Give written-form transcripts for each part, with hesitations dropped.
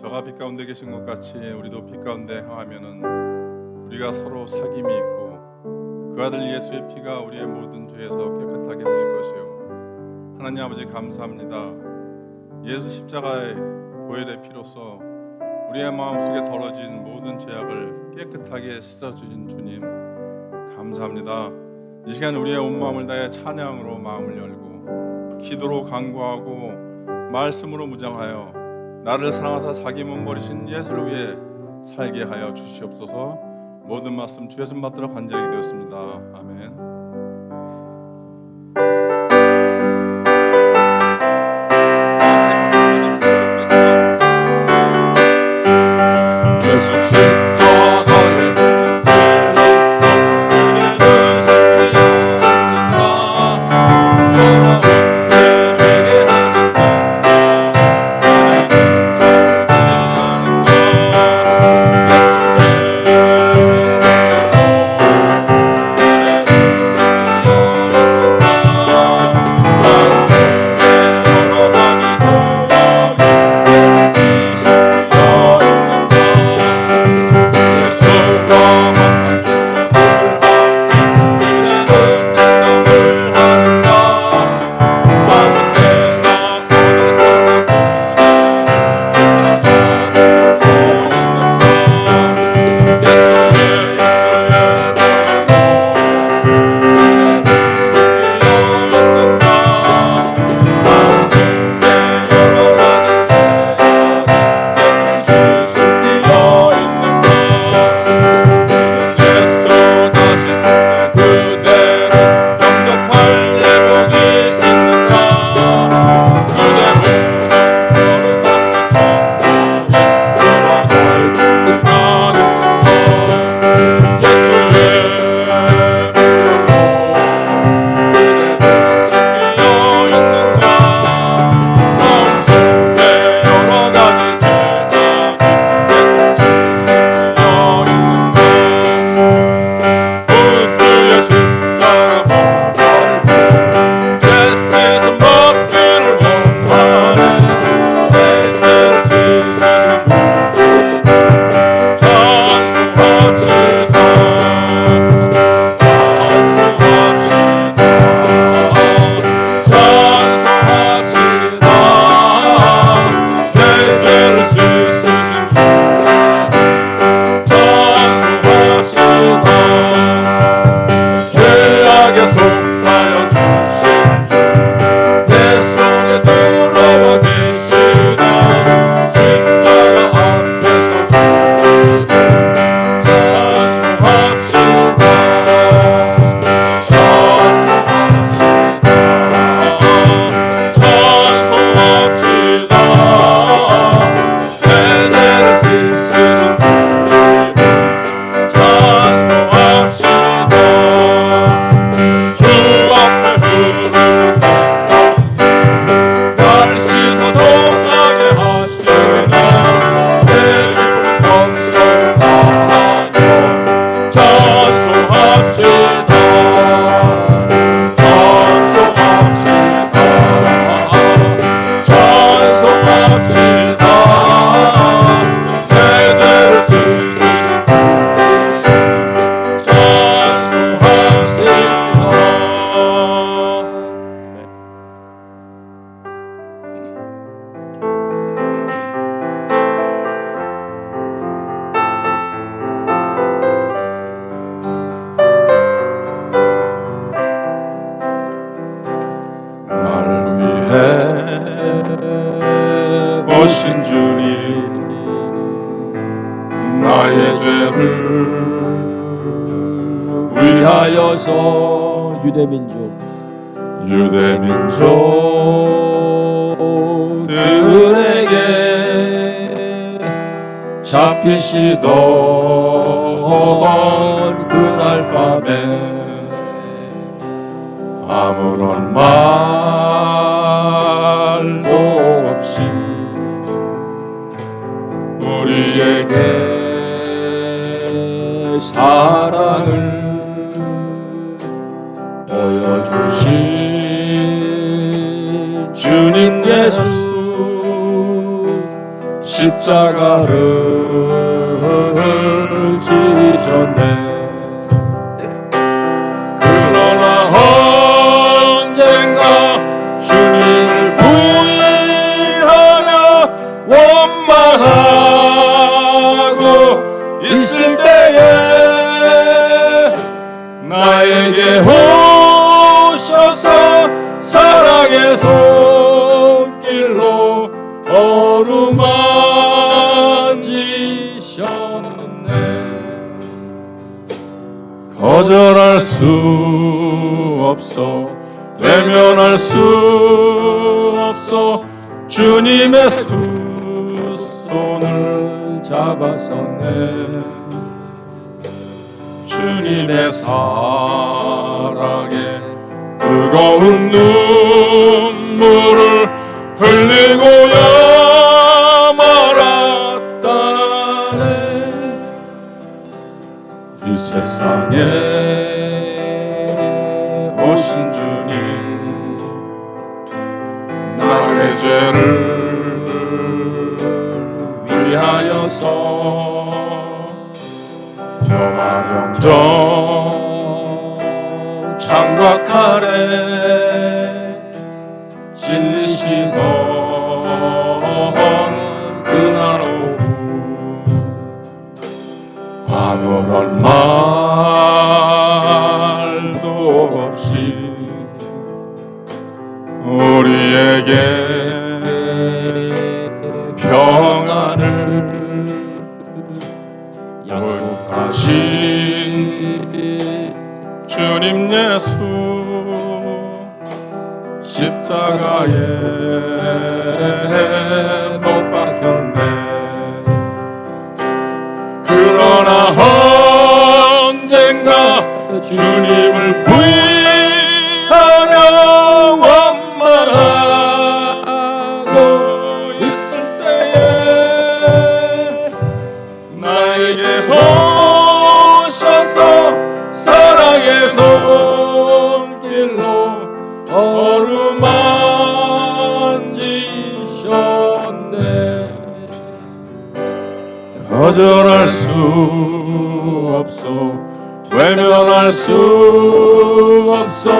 저가 빛 가운데 계신 것 같이 우리도 빛 가운데 행하면은 우리가 서로 사귐이 있고 그 아들 예수의 피가 우리의 모든 죄에서 깨끗하게 하실 것이요. 하나님 아버지 감사합니다. 예수 십자가의 보혈의 피로써 우리의 마음속에 더러진 모든 죄악을 깨끗하게 씻어주신 주님 감사합니다. 이 시간 우리의 온 마음을 다해 찬양으로 마음을 열고 기도로 간구하고 말씀으로 무장하여 나를 사랑하사 자기 몸 버리신 예수를 위해 살게 하여 주시옵소서. 모든 말씀 주의 손 받들어 간절히 되었습니다. 아멘. 오신 주님 나의 죄를 위하여서 유대민족들에게 잡히시던 그날 밤에 아무런 말도 없이 우리에게 사랑을 보여주신 주님 예수 십자가를 지셨네. 그러나 언젠가 주님을 부인하며 원망하고 있을 때에 나에게 오셔서 사랑의 손길로 어루만지셨네. 거절할 수 없어 외면할 수 없어 주님의 두 손을 잡았었네. 주님의 사랑에 뜨거운 눈물을 흘리고야 말았다네. 이 세상에 오신 주님, 나의 죄를 위하여서 영화병정 창밖 아래 진리시던 그날 오후 아무런 말도 없이 우리에게 평안을 약속하신 주님 예수, 십자가에 못 박혔네. 그러나 언젠가 주님을 부인하며 원망하고 있을 때에 나에게 오셔서 사랑의 손길로 어루만지셨네. 거절할 수 없어 외면할 수 없어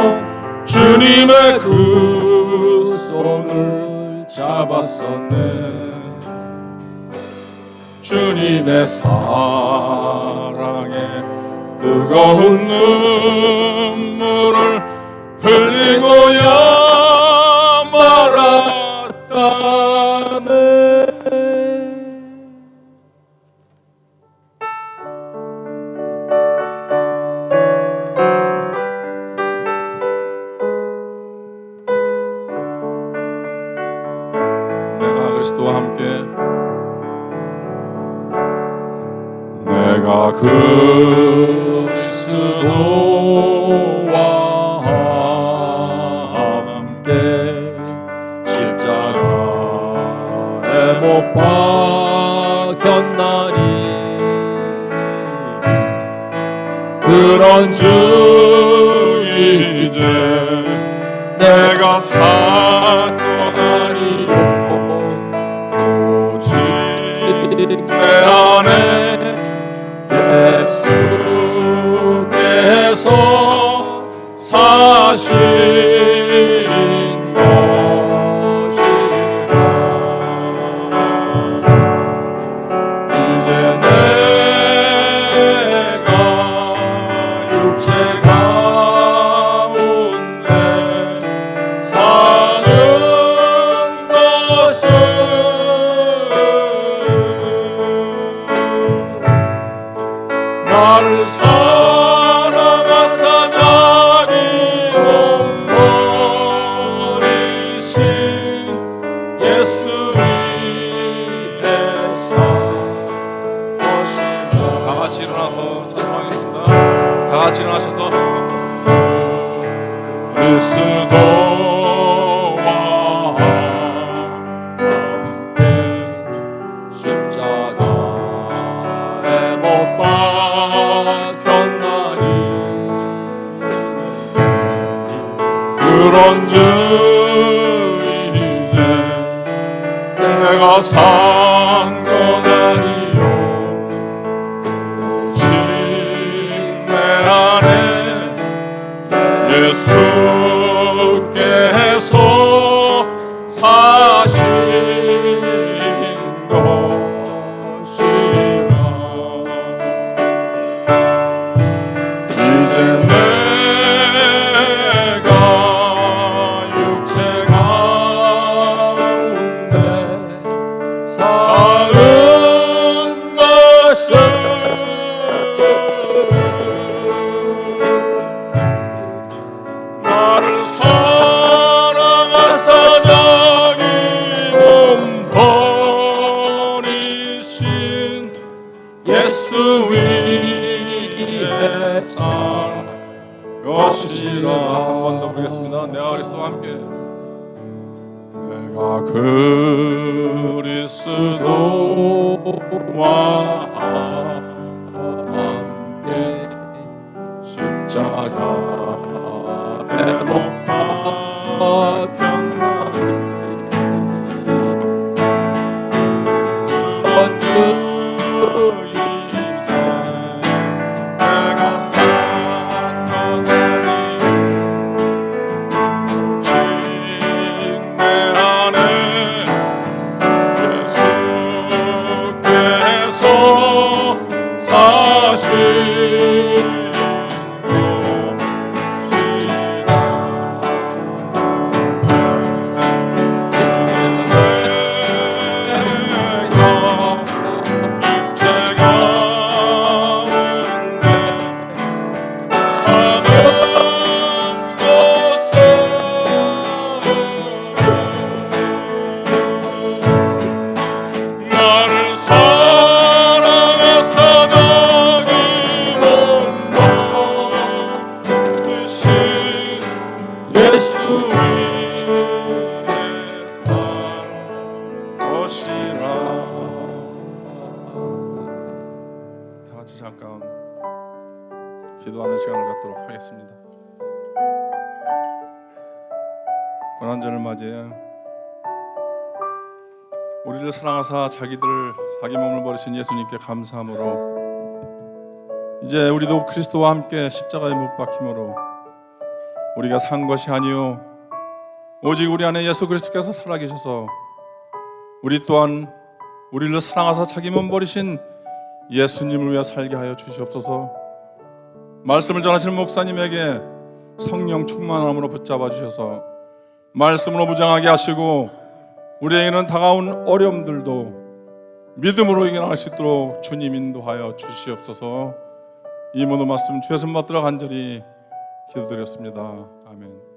주님의 그 손을 잡았었네. 주님의 사랑에 뜨거운 눈물을 흘리고야 말았다네. 내가 그리스도와 함께, 내가 그리스도와 함께 십자가에 못 박혔나니 그런즉 이제 내가 사건하니요 오직 내 안에 예수께서 사신 것이다. 이제 내가 육체 가운데 사는 것은 나를 사랑하사 자기 몸 버리신 예수 위에서 것이다. 다 같이 일어나서 찬송하겠습니다. 다 같이 일어나셔서 그리스도와 함께 십자가에 못 박혔나니 그런즉 이제 내가 산 내가 그리스도와 함께 내가 그리스도와 함께 십자가에 못 박혔나니 그런 주 이제 내가 산거다니 오직 내 안에 예수께서 사시는 예수 위에 산 것이라. 다 같이 잠깐 기도하는 시간을 갖도록 하겠습니다. 고난절을 맞이해 우리를 사랑하사 자기 몸을 버리신 예수님께 감사함으로 이제 우리도 그리스도와 함께 십자가에 못 박힘으로 우리가 산 것이 아니요 오직 우리 안에 예수 그리스도께서 살아계셔서 우리 또한 우리를 사랑하사 자기 몸 버리신 예수님을 위해 살게 하여 주시옵소서. 말씀을 전하시는 목사님에게 성령 충만함으로 붙잡아 주셔서 말씀으로 무장하게 하시고 우리에게는 다가온 어려움들도 믿음으로 이겨나갈 수 있도록 주님 인도하여 주시옵소서. 이 모든 말씀 주의 손 받들어 간절히 기도드렸습니다. 아멘.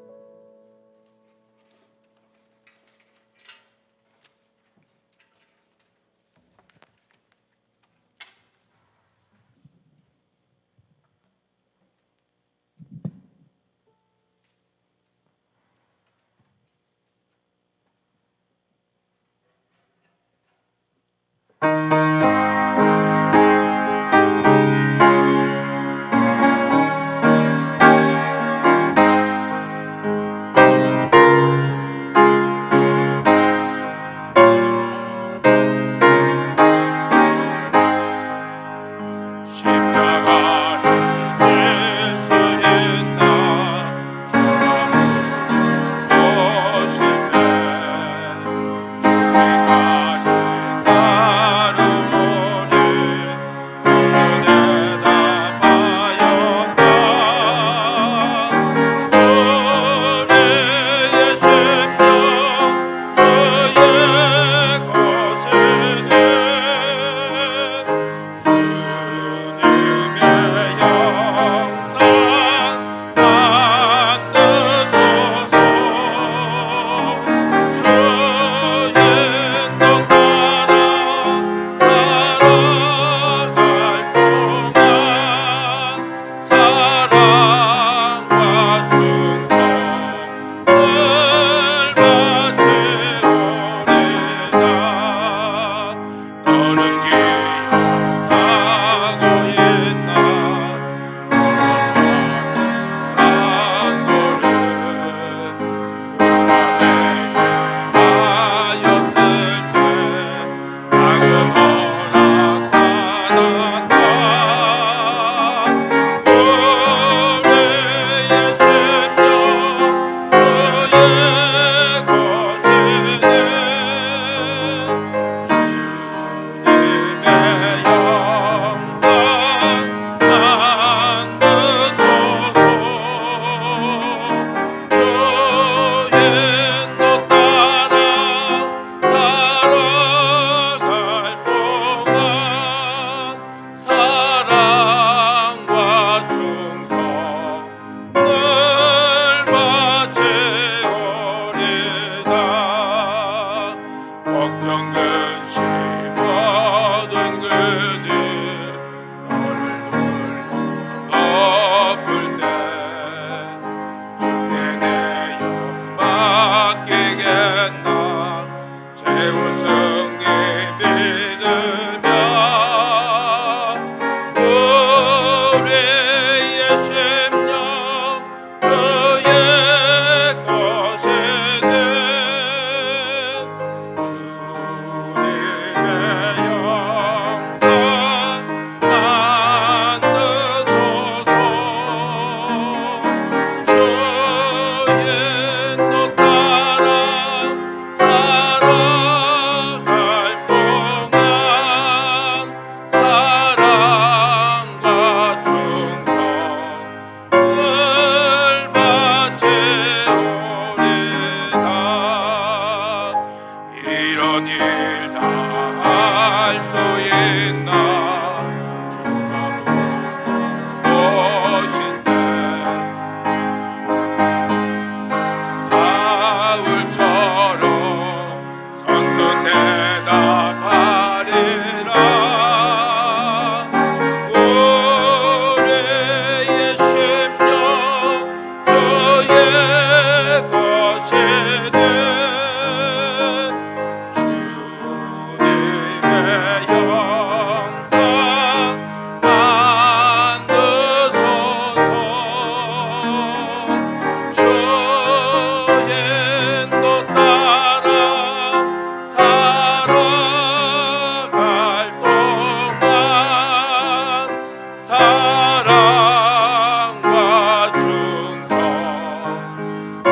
이런 일 다 할 수 있나 주가 보신대 바울처럼 선뜻 대답하리라 우리의 심령 주의 것이니 주님의 영상 만드소서 주의 인도 따라 살아갈 동안 사랑과 충성 늘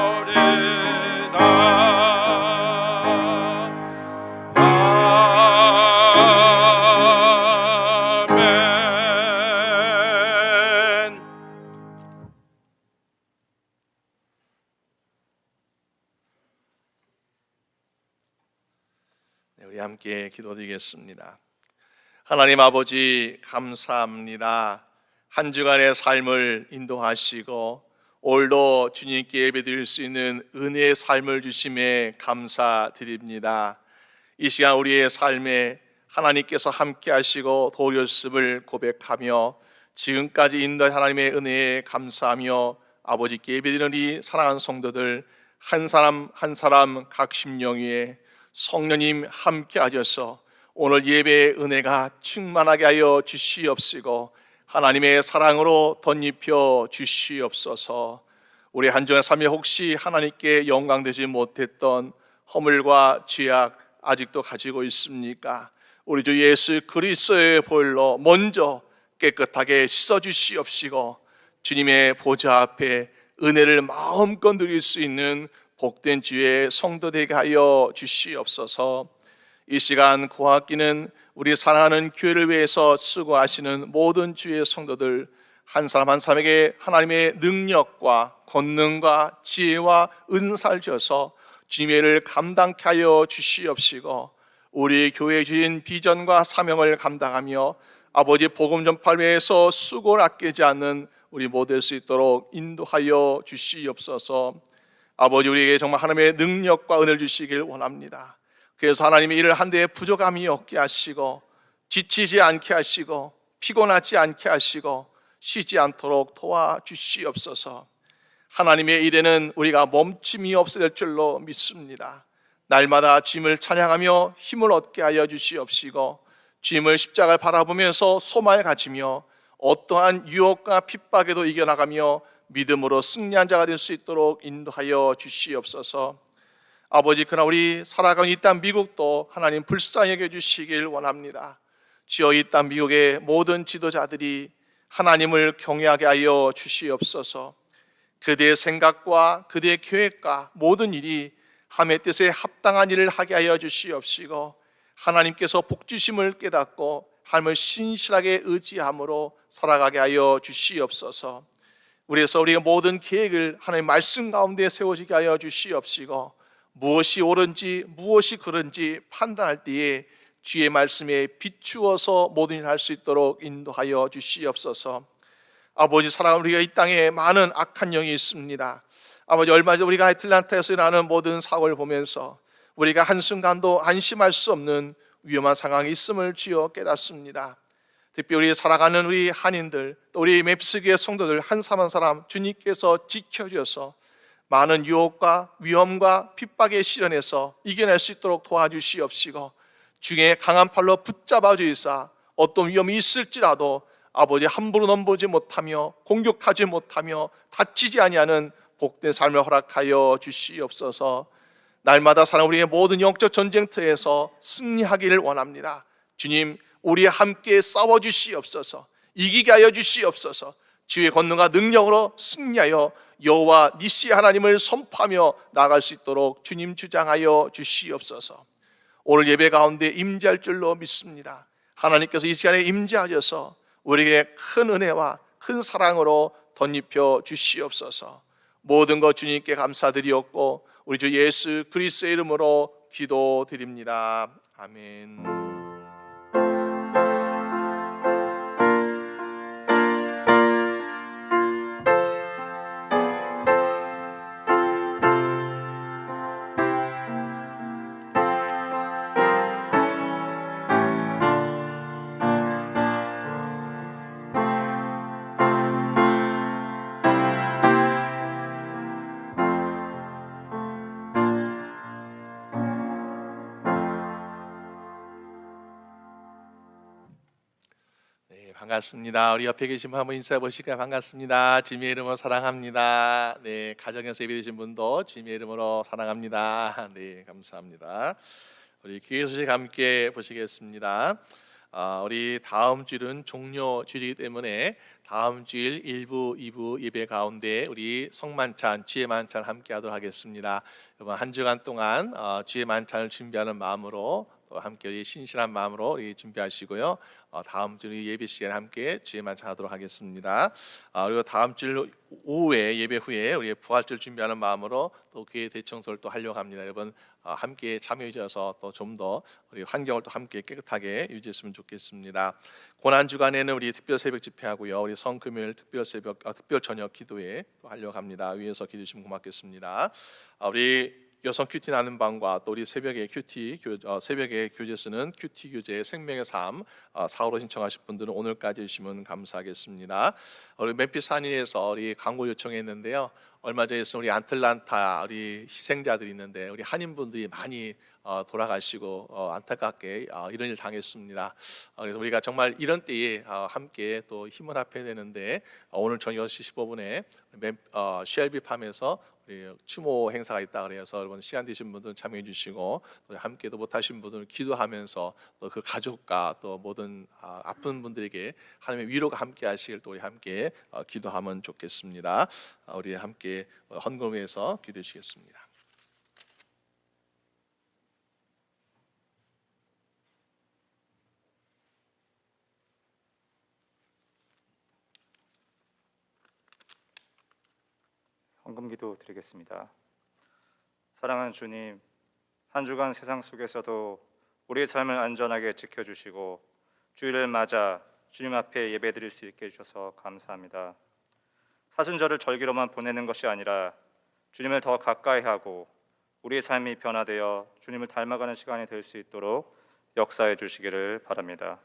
바치오리다. 아멘. 네, 우리 함께 기도드리겠습니다. 하나님 아버지 감사합니다. 한 주간의 삶을 인도하시고 오늘도 주님께 예배드릴 수 있는 은혜의 삶을 주심에 감사드립니다. 이 시간 우리의 삶에 하나님께서 함께 하시고 도우셨음을 고백하며 지금까지 인도한 하나님의 은혜에 감사하며 아버지께 예배드리는 이 사랑하는 성도들 한 사람 한 사람 각 심령 위에 성령님 함께 하셔서 오늘 예배의 은혜가 충만하게 하여 주시옵시고 하나님의 사랑으로 덧입혀 주시옵소서. 우리 한 주간의 삶에 혹시 하나님께 영광되지 못했던 허물과 죄악 아직도 가지고 있습니까? 우리 주 예수 그리스도의 보혈로 먼저 깨끗하게 씻어 주시옵시고 주님의 보좌 앞에 은혜를 마음껏 누릴 수 있는 복된 주의 성도 되게 하여 주시옵소서. 이 시간 고학기는 우리 사랑하는 교회를 위해서 수고하시는 모든 주의 성도들 한 사람 한 사람에게 하나님의 능력과 권능과 지혜와 은사를 주셔서 주님의 일을 감당케 하여 주시옵시고 우리 교회에 주신 비전과 사명을 감당하며 아버지 복음 전파를 위해서 수고를 아끼지 않는 우리 모두 될 수 있도록 인도하여 주시옵소서. 아버지 우리에게 정말 하나님의 능력과 은혜를 주시길 원합니다. 그래서 하나님의 일을 한 데에 부족함이 없게 하시고 지치지 않게 하시고 피곤하지 않게 하시고 쉬지 않도록 도와주시옵소서. 하나님의 일에는 우리가 멈춤이 없어야 될 줄로 믿습니다. 날마다 주님을 찬양하며 힘을 얻게 하여 주시옵시고 주님을 십자가를 바라보면서 소망을 가지며 어떠한 유혹과 핍박에도 이겨나가며 믿음으로 승리한 자가 될 수 있도록 인도하여 주시옵소서. 아버지 그러나 우리 살아가는 이 땅 미국도 하나님 불쌍히 여겨주시길 원합니다. 주여 이 땅 미국의 모든 지도자들이 하나님을 경외하게 하여 주시옵소서. 그대의 생각과 그대의 계획과 모든 일이 하나님의 뜻에 합당한 일을 하게 하여 주시옵시고 하나님께서 복주심을 깨닫고 하나님을 신실하게 의지함으로 살아가게 하여 주시옵소서. 그래서 우리의 모든 계획을 하나님의 말씀 가운데 세워지게 하여 주시옵시고 무엇이 옳은지 무엇이 그른지 판단할 때에 주의 말씀에 비추어서 모든 일을 할 수 있도록 인도하여 주시옵소서. 아버지 사랑하는 우리가 이 땅에 많은 악한 영이 있습니다. 아버지 얼마 전 우리가 애틀란타에서 일어나는 모든 사고를 보면서 우리가 한순간도 안심할 수 없는 위험한 상황이 있음을 주여 깨닫습니다. 특별히 우리 살아가는 우리 한인들 또 우리 맵스기의 성도들 한 사람 한 사람 주님께서 지켜주셔서 많은 유혹과 위험과 핍박의 시련에서 이겨낼 수 있도록 도와주시옵시고 중에 강한 팔로 붙잡아 주시사 어떤 위험이 있을지라도 아버지 함부로 넘보지 못하며 공격하지 못하며 다치지 아니하는 복된 삶을 허락하여 주시옵소서. 날마다 사는 우리의 모든 영적 전쟁터에서 승리하기를 원합니다. 주님 우리 함께 싸워주시옵소서. 이기게 하여 주시옵소서. 주의 권능과 능력으로 승리하여 여호와 니시 하나님을 선포하며 나아갈 수 있도록 주님 주장하여 주시옵소서. 오늘 예배 가운데 임재할 줄로 믿습니다. 하나님께서 이 시간에 임재하셔서 우리에게 큰 은혜와 큰 사랑으로 덧입혀 주시옵소서. 모든 것 주님께 감사드리옵고 우리 주 예수 그리스도의 이름으로 기도드립니다. 아멘. 네, 반갑습니다. 우리 옆에 계신 분 한번 인사해 보실까요? 반갑습니다. 주님의 이름으로 사랑합니다. 네, 가정에서 예배드리신 분도 주님의 이름으로 사랑합니다. 네, 감사합니다. 우리 귀의 소식 함께 보시겠습니다. 우리 다음 주일은 종료 주일이기 때문에 다음 주일 1부, 2부 예배 가운데 우리 성만찬, 주의 만찬 함께 하도록 하겠습니다. 이번 한 주간 동안 주의 만찬을 준비하는 마음으로 또 함께 우리 신실한 마음으로 우리 준비하시고요. 다음 주 예배 시간에 함께 주의 만찬하도록 하겠습니다. 그리고 다음 주 오후에 예배 후에 우리 부활절 준비하는 마음으로 또 교회 대청소를 또 하려고 합니다. 여러분 함께 참여해 주셔서 또 좀 더 우리 환경을 또 함께 깨끗하게 유지했으면 좋겠습니다. 고난 주간에는 우리 특별 새벽 집회하고요. 우리 성금요일 특별 새벽 특별 저녁 기도회 또 하려고 합니다. 위에서 기도해 주시면 고맙겠습니다. 우리 여성 큐티 나는 방과 또 우리 새벽에 새벽에 교재 쓰는 큐티 교재 생명의 삶 사후로 신청하실 분들은 오늘까지 해주시면 감사하겠습니다. 우리 멤피스 한인에서 우리 광고 요청했는데요. 얼마 전에 우리 아틀란타 우리 희생자들이 있는데 우리 한인분들이 많이 돌아가시고 안타깝게 이런 일 당했습니다. 그래서 우리가 정말 이런 때에 함께 또 힘을 합해야 되는데 오늘 저녁 6시 15분에 쉘비 팜에서 우리 추모 행사가 있다 그래서 여러분 시간 되신 분들은 참여해 주시고 또 함께도 못하신 분들은 기도하면서 또 그 가족과 또 모든 아픈 분들에게 하나님의 위로가 함께 하시길 또 우리 함께 기도하면 좋겠습니다. 우리 함께 헌금해서 기도해 주시겠습니다. 헌금기도 드리겠습니다. 사랑하는 주님, 한 주간 세상 속에서도 우리의 삶을 안전하게 지켜주시고 주일을 맞아 주님 앞에 예배드릴 수 있게 해주셔서 감사합니다. 사순절을 절기로만 보내는 것이 아니라 주님을 더 가까이 하고 우리의 삶이 변화되어 주님을 닮아가는 시간이 될 수 있도록 역사해 주시기를 바랍니다.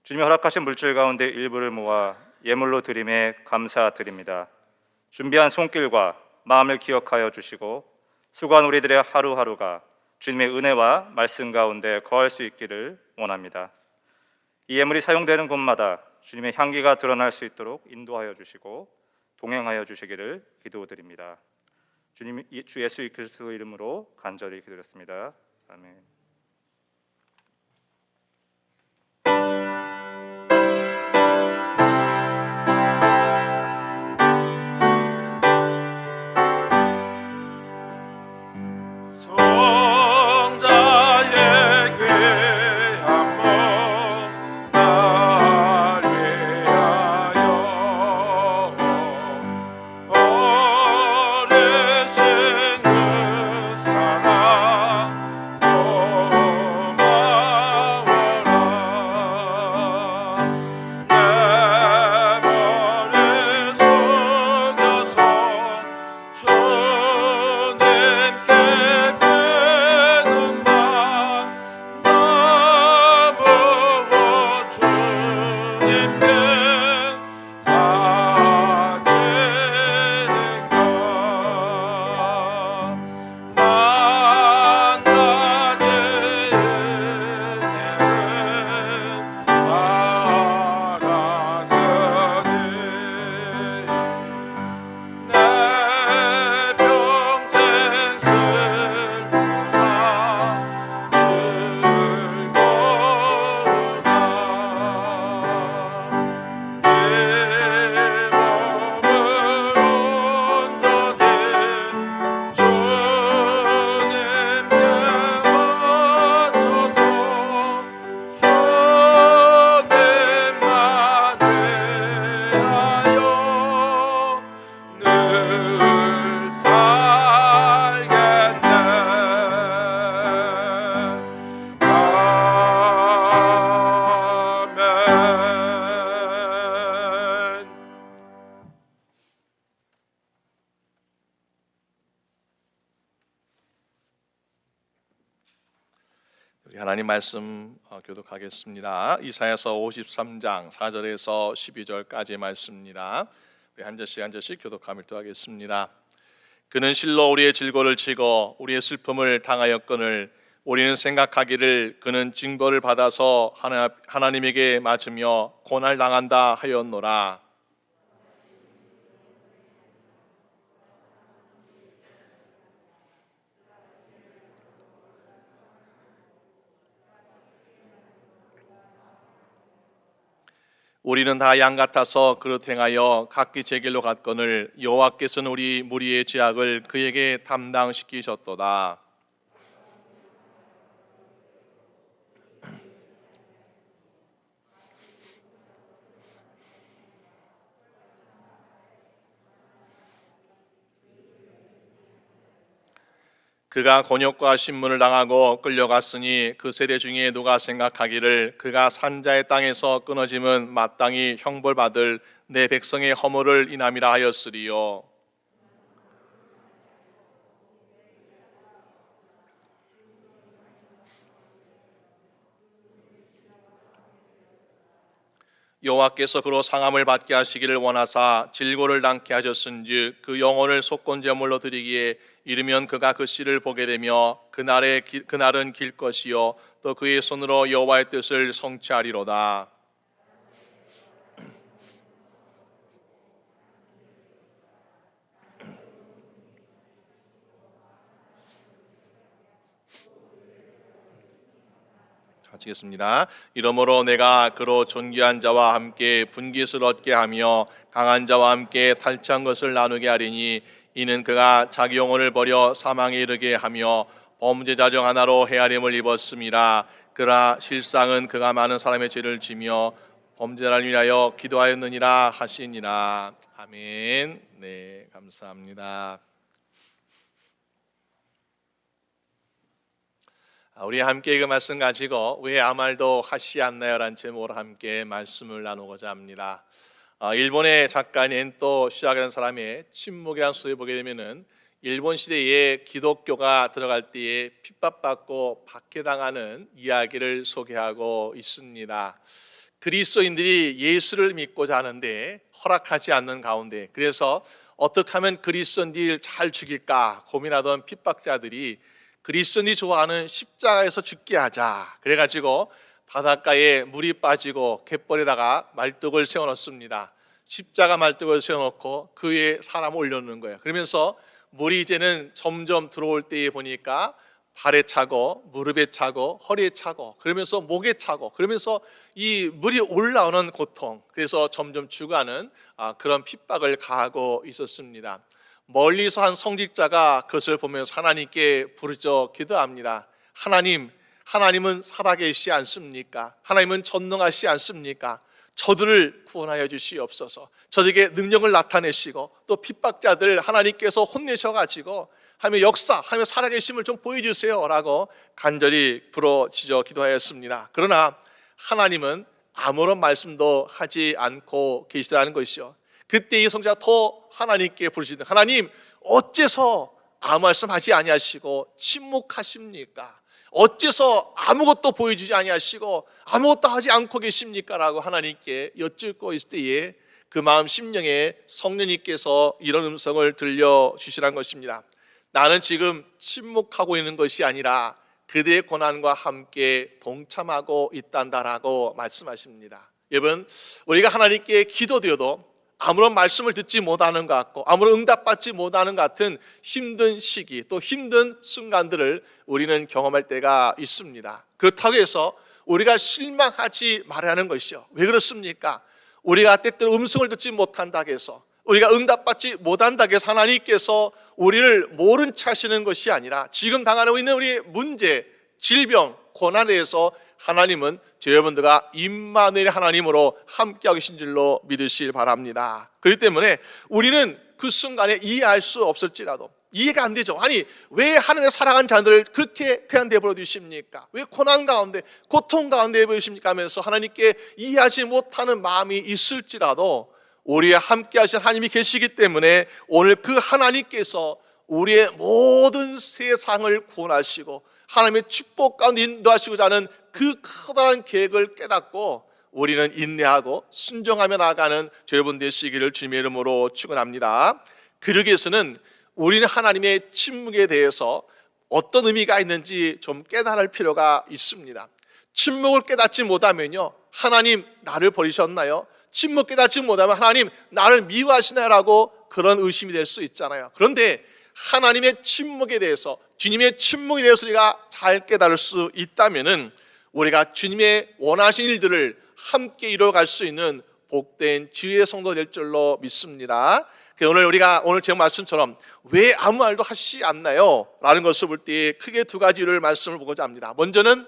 주님이 허락하신 물질 가운데 일부를 모아 예물로 드림에 감사드립니다. 준비한 손길과 마음을 기억하여 주시고 수고한 우리들의 하루하루가 주님의 은혜와 말씀 가운데 거할 수 있기를 원합니다. 이 예물이 사용되는 곳마다 주님의 향기가 드러날 수 있도록 인도하여 주시고 동행하여 주시기를 기도드립니다. 주 예수 그리스도 이름으로 간절히 기도드렸습니다. 아멘. 우리 하나님 말씀 교독하겠습니다. 이사야서 53장 4절에서 12절까지의 말씀입니다. 우리 한 절씩 교독하며 기도하겠습니다. 그는 실로 우리의 질고를 치고 우리의 슬픔을 당하였거늘 우리는 생각하기를 그는 징벌을 받아서 하나님에게 맞으며 고난을 당한다 하였노라. 우리는 다 양 같아서 그릇 행하여 각기 제 길로 갔거늘 여호와께서는 우리 무리의 죄악을 그에게 담당시키셨도다. 그가 곤욕과 신문을 당하고 끌려갔으니 그 세대 중에 누가 생각하기를 그가 산자의 땅에서 끊어짐은 마땅히 형벌받을 내 백성의 허물을 인함이라 하였으리요. 여호와께서 그로 상함을 받게 하시기를 원하사 질고를 당케 하셨은즉 그 영혼을 속건 제물로 드리기에 이르면 그가 그 씨를 보게 되며 그날은 길 것이요 또 그의 손으로 여호와의 뜻을 성취하리로다. 마치겠습니다. 이러므로 내가 그로 존귀한 자와 함께 분깃을 얻게 하며 강한 자와 함께 탈취한 것을 나누게 하리니 이는 그가 자기 영혼을 버려 사망에 이르게 하며 범죄자 중 하나로 헤아림을 입었음이라. 그러나 실상은 그가 많은 사람의 죄를 지며 범죄자를 위하여 기도하였느니라 하시니라. 아멘. 네, 감사합니다. 우리 함께 그 말씀 가지고 왜 아무 말도 하시 않나요? 라는 제목으로 함께 말씀을 나누고자 합니다. 일본의 작가인 또 시작하는 사람의 침묵이라는 소리를 보게 되면은 일본 시대에 기독교가 들어갈 때에 핍박받고 박해당하는 이야기를 소개하고 있습니다. 그리스도인들이 예수를 믿고자 하는데 허락하지 않는 가운데, 그래서 어떻게 하면 그리스도인들을 잘 죽일까 고민하던 핍박자들이 그리스도인이 좋아하는 십자가에서 죽게 하자 그래가지고 바닷가에 물이 빠지고 갯벌에다가 말뚝을 세워놓습니다. 십자가 말뚝을 세워놓고 그 위에 사람을 올려놓는 거예요. 그러면서 물이 이제는 점점 들어올 때에 보니까 발에 차고 무릎에 차고 허리에 차고 그러면서 목에 차고 그러면서 이 물이 올라오는 고통, 그래서 점점 죽어가는 그런 핍박을 가하고 있었습니다. 멀리서 한 성직자가 그것을 보면서 하나님께 부르짖어 기도합니다. 하나님은 살아계시지 않습니까? 하나님은 전능하시지 않습니까? 저들을 구원하여 주시옵소서. 저들에게 능력을 나타내시고 또 핍박자들 하나님께서 혼내셔가지고 하나님의 역사, 하나님의 살아계심을 좀 보여주세요 라고 간절히 부르짖어 기도하였습니다. 그러나 하나님은 아무런 말씀도 하지 않고 계시더라는 것이요, 그때 이 성자가 더 하나님께 부르짖는, 하나님 어째서 아무 말씀하지 아니하시고 침묵하십니까? 어째서 아무것도 보여주지 아니하시고 아무것도 하지 않고 계십니까? 라고 하나님께 여쭙고 있을 때에 그 마음 심령에 성령님께서 이런 음성을 들려주시라는 것입니다. 나는 지금 침묵하고 있는 것이 아니라 그대의 고난과 함께 동참하고 있단다라고 말씀하십니다. 여러분, 우리가 하나님께 기도드려도 아무런 말씀을 듣지 못하는 것 같고 아무런 응답받지 못하는 것 같은 힘든 시기, 또 힘든 순간들을 우리는 경험할 때가 있습니다. 그렇다고 해서 우리가 실망하지 말아야 하는 것이죠. 왜 그렇습니까? 우리가 때때로 음성을 듣지 못한다고 해서, 우리가 응답받지 못한다고 해서 하나님께서 우리를 모른 체 하시는 것이 아니라 지금 당하고 있는 우리의 문제, 질병, 고난에 대해서 하나님은 여러분들과 임마누엘 하나님으로 함께하고 계신 줄로 믿으시길 바랍니다. 그렇기 때문에 우리는 그 순간에 이해할 수 없을지라도, 이해가 안 되죠. 아니, 왜 하나님의 사랑하는 자들을 그렇게 그냥 내버려 두십니까? 왜 고난 가운데, 고통 가운데 내버려 두십니까? 하면서 하나님께 이해하지 못하는 마음이 있을지라도 우리와 함께 하신 하나님이 계시기 때문에 오늘 그 하나님께서 우리의 모든 세상을 구원하시고 하나님의 축복 가운데 인도하시고자 하는 그 커다란 계획을 깨닫고 우리는 인내하고 순종하며 나아가는 여러분 되시기를 주님의 이름으로 축원합니다. 그러기 위해서는 우리는 하나님의 침묵에 대해서 어떤 의미가 있는지 좀 깨달을 필요가 있습니다. 침묵을 깨닫지 못하면요, 하나님 나를 버리셨나요? 침묵 깨닫지 못하면 하나님 나를 미워하시나요라고 그런 의심이 될 수 있잖아요. 그런데 하나님의 침묵에 대해서, 주님의 침묵에 대해서 우리가 잘 깨달을 수 있다면은 우리가 주님의 원하신 일들을 함께 이루어갈 수 있는 복된 주의 성도 될 줄로 믿습니다. 오늘 제 말씀처럼 왜 아무 말도 하시지 않나요? 라는 것을 볼 때 크게 두 가지를 말씀을 보고자 합니다. 먼저는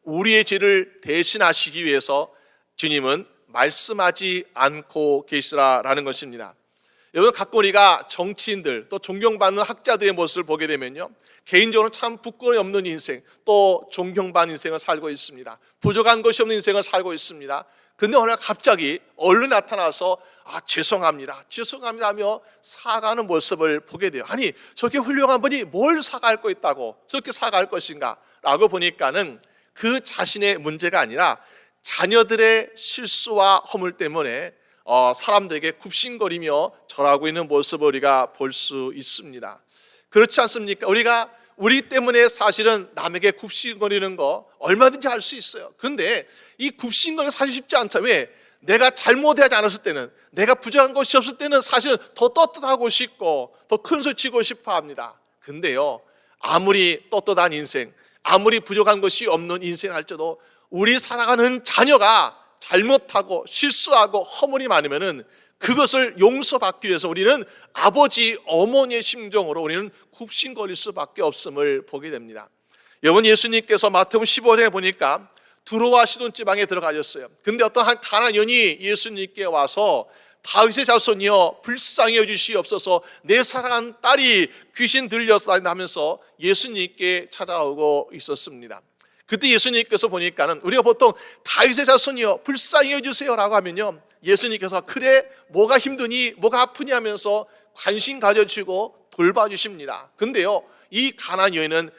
우리의 죄를 대신하시기 위해서 주님은 말씀하지 않고 계시라라는 것입니다. 여러분, 가끔 우리가 정치인들 또 존경받는 학자들의 모습을 보게 되면요, 개인적으로 참 부끄러움이 없는 인생, 또 존경받는 인생을 살고 있습니다. 부족한 것이 없는 인생을 살고 있습니다. 근데 어느 날 갑자기 언론에 나타나서 죄송합니다 하며 사과하는 모습을 보게 돼요. 아니, 저렇게 훌륭한 분이 뭘 사과할 거 있다고 저렇게 사과할 것인가 라고 보니까는 그 자신의 문제가 아니라 자녀들의 실수와 허물 때문에 사람들에게 굽신거리며 절하고 있는 모습을 우리가 볼 수 있습니다. 그렇지 않습니까? 우리가 우리 때문에 사실은 남에게 굽신거리는 거 얼마든지 할 수 있어요. 그런데 이 굽신거리는 사실 쉽지 않다. 왜? 내가 잘못하지 않았을 때는, 내가 부족한 것이 없을 때는 사실은 더 떳떳하고 싶고 더 큰 소리 치고 싶어 합니다. 근데요, 아무리 떳떳한 인생, 아무리 부족한 것이 없는 인생 할지라도 우리 살아가는 자녀가 잘못하고 실수하고 허물이 많으면은 그것을 용서받기 위해서 우리는 아버지, 어머니의 심정으로 우리는 굽신거릴 수밖에 없음을 보게 됩니다. 여러분, 예수님께서 마태복음 15장에 보니까 두로와 시돈 지방에 들어가셨어요. 근데 어떤 한 가난한 여인이 예수님께 와서 다윗의 자손이여 불쌍히 여주시옵소서, 내 사랑하는 딸이 귀신 들려서 하면서 예수님께 찾아오고 있었습니다. 그때 예수님께서 보니까는 우리가 보통 다윗의 자손이여 불쌍히 여주세요라고 하면요, 예수님께서 그래 뭐가 힘드니 뭐가 아프니 하면서 관심 가져주고 돌봐주십니다. 근데요, 이 가난한 여인은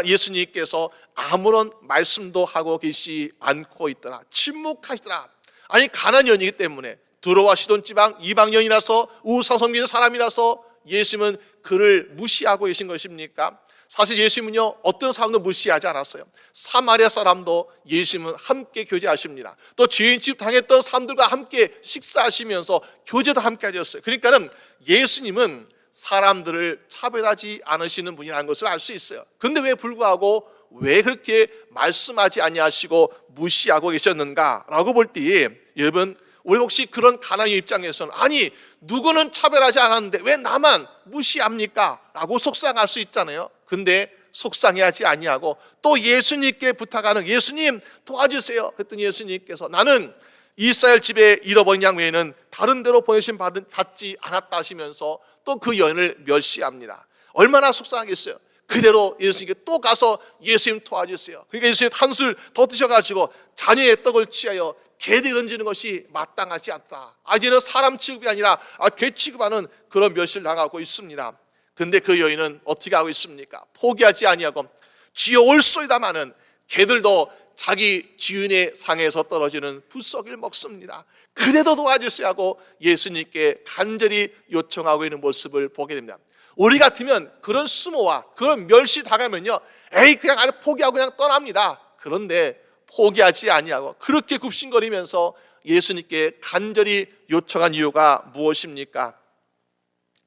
예수님께서 아무런 말씀도 하고 계시지 않고 있더라, 침묵하시더라. 아니, 가난한 여인이기 때문에, 두로와 시돈 지방 이방 여인이라서 우상 섬기는 사람이라서 예수님은 그를 무시하고 계신 것입니까? 사실 예수님은요, 어떤 사람도 무시하지 않았어요. 사마리아 사람도 예수님은 함께 교제하십니다. 또 죄인 취급 당했던 사람들과 함께 식사하시면서 교제도 함께 하셨어요. 그러니까는 예수님은 사람들을 차별하지 않으시는 분이라는 것을 알 수 있어요. 그런데 왜 불구하고 왜 그렇게 말씀하지 아니하시고 무시하고 계셨는가라고 볼 때, 여러분, 우리 혹시 그런 가난의 입장에서는 아니, 누구는 차별하지 않았는데 왜 나만 무시합니까? 라고 속상할 수 있잖아요. 근데 속상해하지 아니하고 또 예수님께 부탁하는, 예수님 도와주세요 그랬더니 예수님께서 나는 이스라엘 집에 잃어버린 양 외에는 다른 데로 보내심 받지 않았다 하시면서 또 그 여인을 멸시합니다. 얼마나 속상하겠어요. 그대로 예수님께 또 가서 예수님 도와주세요. 그러니까 예수님 한술 더 드셔가지고 자녀의 떡을 취하여 개들이 던지는 것이 마땅하지 않다. 이제는 사람 취급이 아니라 개 취급하는 그런 멸시를 당하고 있습니다. 근데 그 여인은 어떻게 하고 있습니까? 포기하지 아니하고 주여 올소이다마는 개들도 자기 주인의 상에서 떨어지는 풋썩이를 먹습니다. 그래도 도와주세요 하고 예수님께 간절히 요청하고 있는 모습을 보게 됩니다. 우리 같으면 그런 수모와 그런 멸시 당하면요, 에이 그냥 포기하고 그냥 떠납니다. 그런데 포기하지 아니하고 그렇게 굽신거리면서 예수님께 간절히 요청한 이유가 무엇입니까?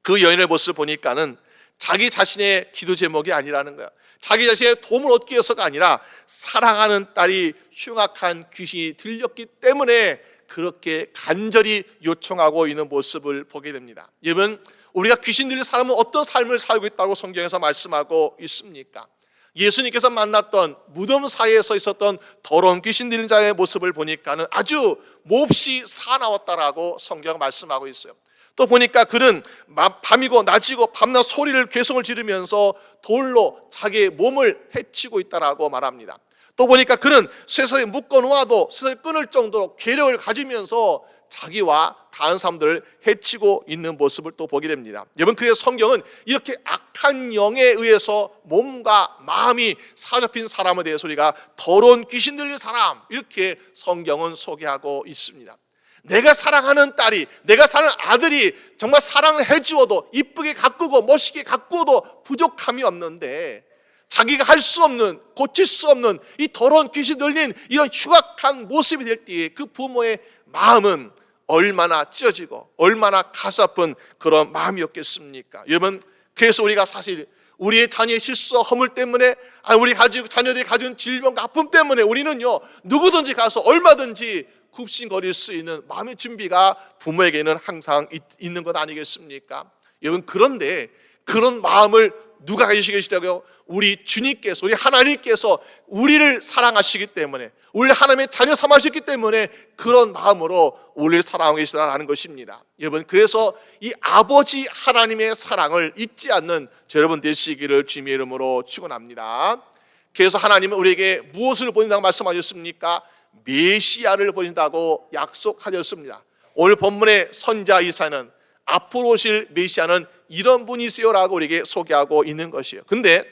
그 여인의 모습을 보니까는 자기 자신의 기도 제목이 아니라는 거야. 자기 자신의 도움을 얻기 위해서가 아니라 사랑하는 딸이 흉악한 귀신이 들렸기 때문에 그렇게 간절히 요청하고 있는 모습을 보게 됩니다. 여러분, 우리가 귀신 들린 사람은 어떤 삶을 살고 있다고 성경에서 말씀하고 있습니까? 예수님께서 만났던 무덤 사이에서 있었던 더러운 귀신 들린 자의 모습을 보니까는 아주 몹시 사나웠다라고 성경 말씀하고 있어요. 또 보니까 그는 밤이고 낮이고 밤낮 소리를 괴성을 지르면서 돌로 자기의 몸을 해치고 있다라고 말합니다. 또 보니까 그는 세상에 묶어놓아도 세상에 끊을 정도로 괴력을 가지면서 자기와 다른 사람들을 해치고 있는 모습을 또 보게 됩니다. 여러분, 그래서 성경은 이렇게 악한 영에 의해서 몸과 마음이 사로잡힌 사람에 대해서 우리가 더러운 귀신 들린 사람, 이렇게 성경은 소개하고 있습니다. 내가 사랑하는 딸이, 내가 사는 아들이 정말 사랑을 해주어도, 이쁘게 가꾸고 멋있게 가꾸어도 부족함이 없는데 자기가 할 수 없는, 고칠 수 없는 이 더러운 귀신 들린 이런 흉악한 모습이 될 때에 그 부모의 마음은 얼마나 찢어지고 얼마나 가슴 그런 마음이었겠습니까? 여러분, 그래서 우리가 사실 우리의 자녀의 실수와 허물 때문에, 우리 자녀들이 가진 질병과 아픔 때문에 우리는요, 누구든지 가서 얼마든지 굽신거릴 수 있는 마음의 준비가 부모에게는 항상 있는 것 아니겠습니까? 여러분, 그런데 그런 마음을 누가 가지시고 계시다고요? 우리 주님께서, 우리 하나님께서 우리를 사랑하시기 때문에, 우리를 하나님의 자녀 삼으셨기 때문에 그런 마음으로 우리를 사랑하고 계시다는 것입니다. 여러분, 그래서 이 아버지 하나님의 사랑을 잊지 않는 여러분 되시기를 주님의 이름으로 축원합니다. 그래서 하나님은 우리에게 무엇을 보낸다고 말씀하셨습니까? 메시아를 보낸다고 약속하셨습니다. 오늘 본문의 선자 이사야는 앞으로 오실 메시아는 이런 분이세요라고 우리에게 소개하고 있는 것이에요. 근데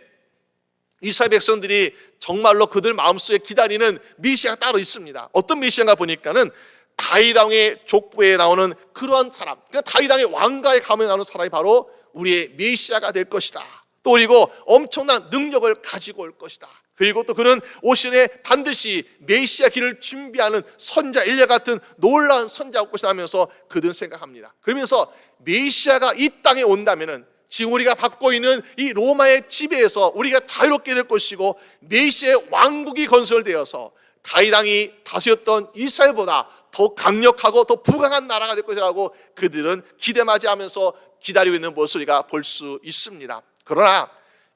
이스라엘 백성들이 정말로 그들 마음속에 기다리는 메시아가 따로 있습니다. 어떤 메시아인가 보니까는 다윗 왕의 족보에 나오는 그러한 사람, 그러니까 다윗 왕의 왕가에 가면 나오는 사람이 바로 우리의 메시아가 될 것이다. 또 그리고 엄청난 능력을 가지고 올 것이다. 그리고 또 그는 오시에 반드시 메시아 길을 준비하는 선자 엘리야 같은 놀라운 선자가 올 것이다 하면서 그들은 생각합니다. 그러면서 메시아가 이 땅에 온다면은 지금 우리가 받고 있는 이 로마의 지배에서 우리가 자유롭게 될 것이고, 메시아의 왕국이 건설되어서 다윗 왕이 다스렸던 이스라엘보다 더 강력하고 더 부강한 나라가 될 것이라고 그들은 기대맞이하면서 기다리고 있는 모습을 우리가 볼 수 있습니다. 그러나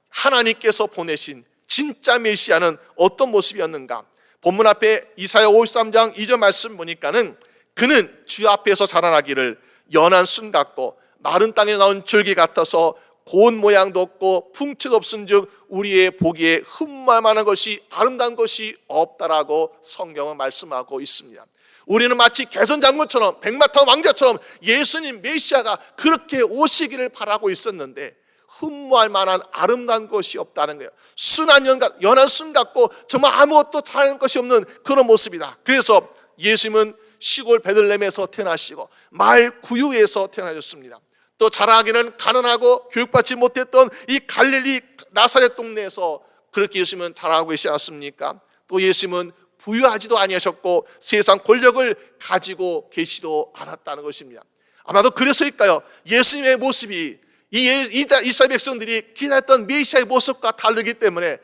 하나님께서 보내신 진짜 메시아는 어떤 모습이었는가? 본문 앞에 이사야 53장 2절 말씀 보니까는 그는 주 앞에서 자라나기를 연한 순 같고 마른 땅에 나온 줄기 같아서 고운 모양도 없고 풍채도 없은즉 우리의 보기에 흠모할 만한 것이 아름다운 것이 없다라고 성경은 말씀하고 있습니다. 우리는 마치 개선장군처럼 백마탄 왕자처럼 예수님 메시아가 그렇게 오시기를 바라고 있었는데 흠모할 만한 아름다운 것이 없다는 거예요. 순한 연한 순 같고 정말 아무것도 잘할 것이 없는 그런 모습이다. 그래서 예수님은 시골 베들레헴에서 태어나시고 마을 구유에서 태어나셨습니다. 또 자라기는 가난하고 교육받지 못했던 이 갈릴리 나사렛 동네에서 그렇게 예수님은 자라고 계시지 않았습니까? 또 예수님은 부유하지도 아니하셨고 세상 권력을 가지고 계시도 않았다는 것입니다. 아마도 그래서일까요? 예수님의 모습이 이스라엘 백성들이 기다렸던 메시아의 모습과 다르기 때문에,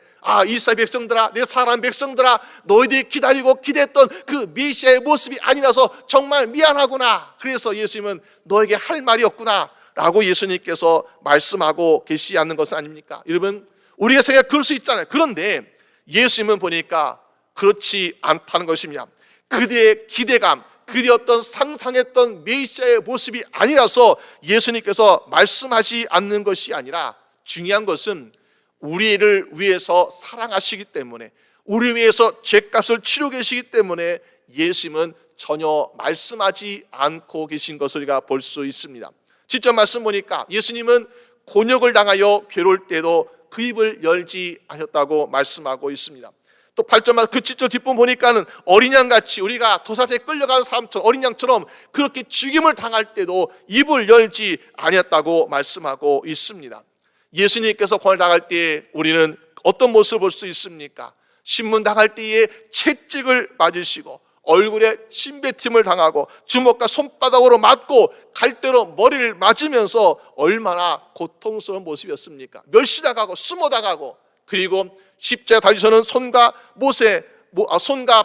이스라엘 백성들아, 내 사랑하는 백성들아, 너희들이 기다리고 기대했던 그 메시아의 모습이 아니라서 정말 미안하구나. 그래서 예수님은 너에게 할 말이 없구나 라고 예수님께서 말씀하고 계시지 않는 것은 아닙니까? 여러분, 우리가 생각해 그럴 수 있잖아요. 그런데 예수님은 보니까 그렇지 않다는 것입니다. 그들의 기대감, 그들이 어떤 상상했던 메시아의 모습이 아니라서 예수님께서 말씀하지 않는 것이 아니라, 중요한 것은 우리를 위해서 사랑하시기 때문에, 우리 위해서 죄값을 치르고 계시기 때문에 예수님은 전혀 말씀하지 않고 계신 것을 우리가 볼 수 있습니다. 직접 말씀 보니까 예수님은 곤욕을 당하여 괴로울 때도 그 입을 열지 않았다고 말씀하고 있습니다. 또 8절 그 7절 뒷부분 보니까는 어린 양같이, 우리가 도살자에 끌려가는 사람처럼 어린 양처럼 그렇게 죽임을 당할 때도 입을 열지 아니었다고 말씀하고 있습니다. 예수님께서 고난을 당할 때에 우리는 어떤 모습을 볼 수 있습니까? 신문 당할 때에 채찍을 맞으시고 얼굴에 침뱉음을 당하고 주먹과 손바닥으로 맞고 갈대로 머리를 맞으면서 얼마나 고통스러운 모습이었습니까? 멸시당하고 숨어당하고, 그리고 십자가 달리서는 손과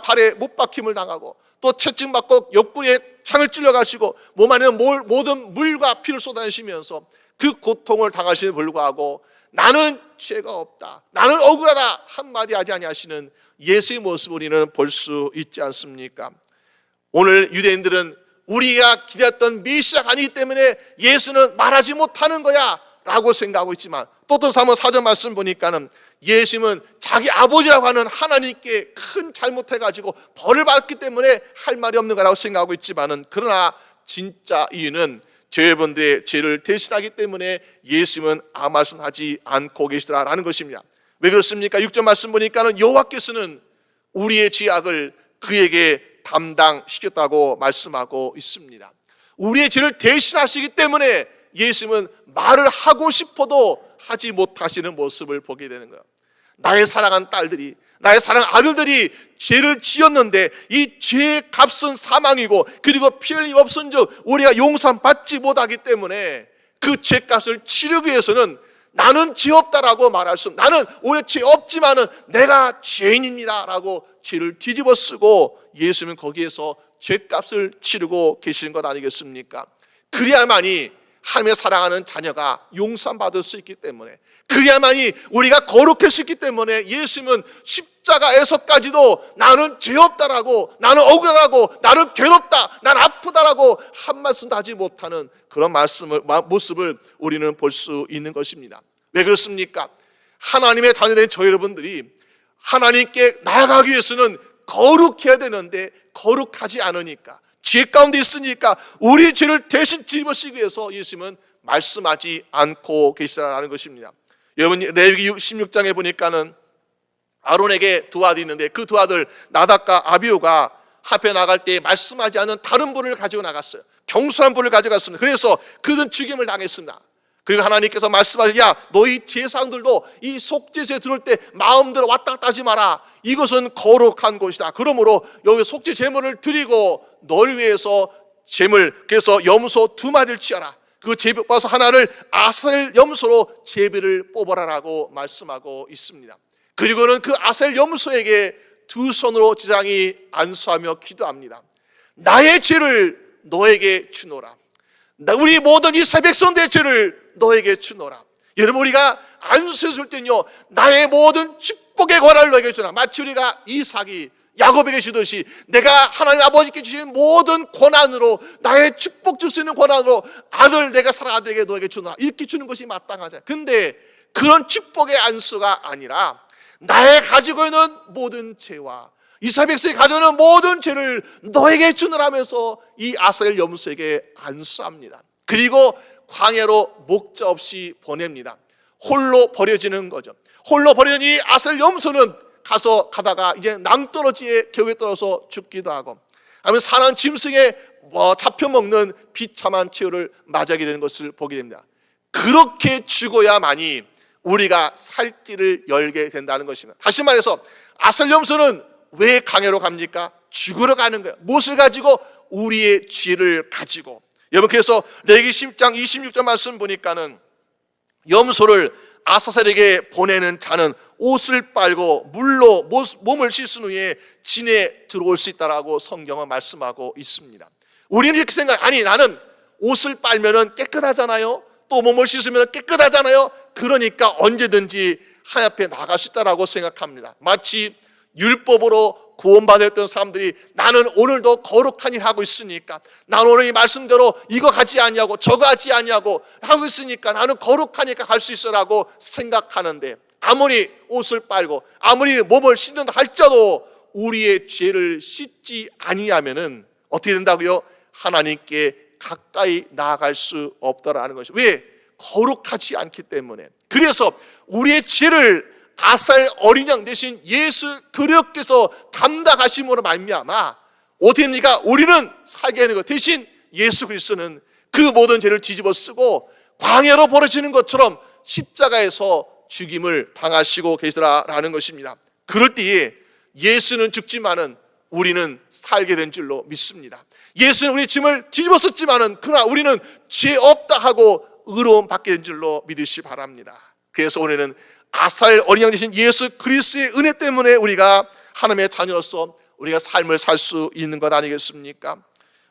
발에 못 박힘을 당하고, 또 채찍 맞고 옆구리에 창을 찔러가시고 몸 안에 모든 물과 피를 쏟아내시면서 그 고통을 당하시는 불구하고 나는 죄가 없다, 나는 억울하다 한마디 하지 아니하시는 예수의 모습을 우리는 볼 수 있지 않습니까? 오늘 유대인들은 우리가 기대했던 메시아가 아니기 때문에 예수는 말하지 못하는 거야 라고 생각하고 있지만, 또 어떤 사람은 사전 말씀 보니까는 예수님은 자기 아버지라고 하는 하나님께 큰 잘못해가지고 벌을 받기 때문에 할 말이 없는 거라고 생각하고 있지만은, 그러나 진짜 이유는 저여러분들의 죄를 대신하기 때문에 예수님은 아무 말씀하지 않고 계시더라라는 것입니다. 왜 그렇습니까? 6절 말씀 보니까는 여호와께서는 우리의 죄악을 그에게 담당시켰다고 말씀하고 있습니다. 우리의 죄를 대신하시기 때문에 예수님은 말을 하고 싶어도 하지 못하시는 모습을 보게 되는 거예요. 나의 사랑한 딸들이, 나의 사랑한 아들들이 죄를 지었는데 이 죄의 값은 사망이고, 그리고 피 흘림 없은즉 우리가 용서받지 못하기 때문에 그 죄값을 치르기 위해서는 나는 죄 없다라고 말할 수, 나는 오히려 죄 없지만은 내가 죄인입니다 라고 죄를 뒤집어 쓰고 예수님은 거기에서 죄값을 치르고 계시는 것 아니겠습니까? 그래야만이 하나님의 사랑하는 자녀가 용서받을 수 있기 때문에, 그래야만이 우리가 거룩할 수 있기 때문에 예수님은 십자가에서까지도 나는 죄 없다라고, 나는 억울하고, 나는 괴롭다, 난 아프다라고 한 말씀도 하지 못하는 그런 모습을 우리는 볼 수 있는 것입니다. 왜 그렇습니까? 하나님의 자녀된 저 여러분들이 하나님께 나아가기 위해서는 거룩해야 되는데 거룩하지 않으니까, 죄 가운데 있으니까 우리 죄를 대신 뒤집어쓰기 위해서 예수님은 말씀하지 않고 계시다라는 것입니다. 여러분, 레위기 16장에 보니까는 아론에게 두 아들이 있는데 그 두 아들 나답과 아비후가 앞에 나갈 때 말씀하지 않은 다른 분을 가지고 나갔어요. 경솔한 분을 가져갔습니다. 그래서 그들은 죽임을 당했습니다. 그리고 하나님께서 말씀하시고, 야, 너희 제사장들도 이 속죄제 들어올 때 마음대로 왔다 갔다 하지 마라. 이것은 거룩한 곳이다. 그러므로 여기 속죄 제물을 드리고 너를 위해서 제물, 그래서 염소 2마리를 취하라. 그 제비 뽑아서 하나를 아셀 염소로 제비를 뽑아라라고 말씀하고 있습니다. 그리고는 그 아셀 염소에게 두 손으로 지장이 안수하며 기도합니다. 나의 죄를 너에게 주노라. 우리 모든 이스라엘 백성들의 죄를 너에게 주노라. 여러분, 우리가 안수했을 때는요, 나의 모든 축복의 권한을 너에게 주노라. 마치 우리가 이삭이 야곱에게 주듯이 내가 하나님 아버지께 주신 모든 권한으로, 나의 축복 줄 수 있는 권한으로 아들, 내가 사랑하는 아들에게 너에게 주노라, 이렇게 주는 것이 마땅하잖아요. 근데 그런 축복의 안수가 아니라 나의 가지고 있는 모든 죄와 이스라엘 백성이 가지고 있는 모든 죄를 너에게 주노라면서 이 아셀 염소에게 안수합니다. 그리고 광야로 목자 없이 보냅니다. 홀로 버려지는 거죠. 홀로 버려진 이 아셀 염소는 가다가 이제 낭떠러지에 겨우에 떨어서 죽기도 하고, 아니면 사나운 짐승에 잡혀먹는 비참한 최후를 맞이하게 되는 것을 보게 됩니다. 그렇게 죽어야만이 우리가 살 길을 열게 된다는 것입니다. 다시 말해서 아셀 염소는 왜 강야로 갑니까? 죽으러 가는 거예요. 무엇을 가지고? 우리의 죄를 가지고. 여러분, 그래서 레위기 10장 26절 말씀 보니까는 염소를 아사셀에게 보내는 자는 옷을 빨고 물로 몸을 씻은 후에 진에 들어올 수 있다라고 성경은 말씀하고 있습니다. 우리는 이렇게 생각해요. 아니, 나는 옷을 빨면은 깨끗하잖아요. 또 몸을 씻으면 깨끗하잖아요. 그러니까 언제든지 하나님 앞에 나갈 수 있다라고 생각합니다. 마치 율법으로 구원받았던 사람들이 나는 오늘도 거룩한 일 하고 있으니까, 나는 오늘 이 말씀대로 이거 하지 아니하고 저거 하지 아니하고 하고 있으니까 나는 거룩하니까 갈 수 있어라고 생각하는데, 아무리 옷을 빨고 아무리 몸을 씻는다 할지라도 우리의 죄를 씻지 아니하면은 어떻게 된다고요? 하나님께 가까이 나아갈 수 없다라는 것이죠. 왜? 거룩하지 않기 때문에. 그래서 우리의 죄를 아살 어린 양 대신 예수 그리스도께서 담당하심으로 말미암아 어떻게 됩니까? 우리는 살게 되는 것 대신 예수 그리스도는 그 모든 죄를 뒤집어 쓰고 광야로 벌어지는 것처럼 십자가에서 죽임을 당하시고 계시더라라는 것입니다. 그럴 때에 예수는 죽지만은 우리는 살게 된 줄로 믿습니다. 예수는 우리 짐을 뒤집어 썼지만은 그러나 우리는 죄 없다 하고 의로움 받게 된 줄로 믿으시 바랍니다. 그래서 오늘은 아살 어린 양 되신 예수 그리스도의 은혜 때문에 우리가 하나님의 자녀로서 우리가 삶을 살 수 있는 것 아니겠습니까?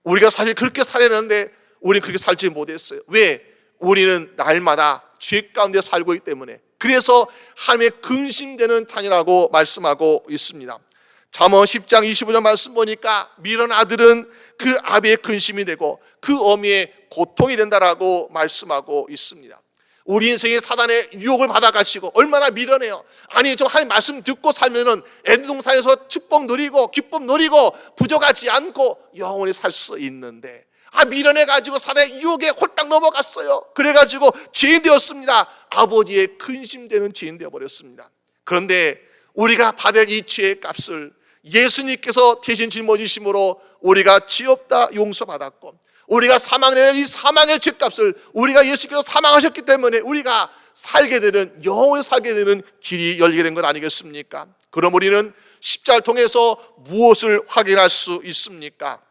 우리가 사실 그렇게 살았는데 우리는 그렇게 살지 못했어요. 왜? 우리는 날마다 죄 가운데 살고 있기 때문에. 그래서 하나님의 근심되는 자녀라고 말씀하고 있습니다. 잠언 10장 25절 말씀 보니까 미련 아들은 그 아비의 근심이 되고 그 어미의 고통이 된다라고 말씀하고 있습니다. 우리 인생의 사단의 유혹을 받아가시고 얼마나 미련해요. 아니 좀 하나님 말씀 듣고 살면은 애동산에서 축복 누리고 기쁨 누리고 부족하지 않고 영원히 살 수 있는데 미련해가지고 사단의 유혹에 홀딱 넘어갔어요. 그래가지고 죄인 되었습니다. 아버지의 근심되는 죄인 되어버렸습니다. 그런데 우리가 받을 이 죄의 값을 예수님께서 대신 짊어지심으로 우리가 죄 없다 용서받았고, 우리가 사망의 이 사망의 죄값을 우리가 예수께서 사망하셨기 때문에 우리가 살게 되는, 영원히 살게 되는 길이 열리게 된 것 아니겠습니까? 그럼 우리는 십자가를 통해서 무엇을 확인할 수 있습니까?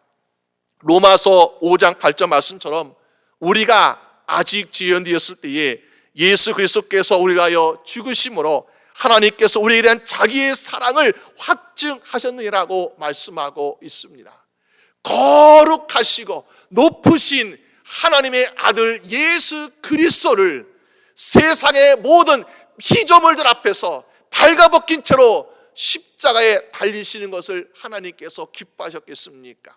로마서 5장 8절 말씀처럼 우리가 아직 지연되었을 때에 예수 그리스도께서 우리를 위하여 죽으심으로 하나님께서 우리에 대한 자기의 사랑을 확증하셨느니라고 말씀하고 있습니다. 거룩하시고 높으신 하나님의 아들 예수 그리스도를 세상의 모든 피조물들 앞에서 발가벗긴 채로 십자가에 달리시는 것을 하나님께서 기뻐하셨겠습니까?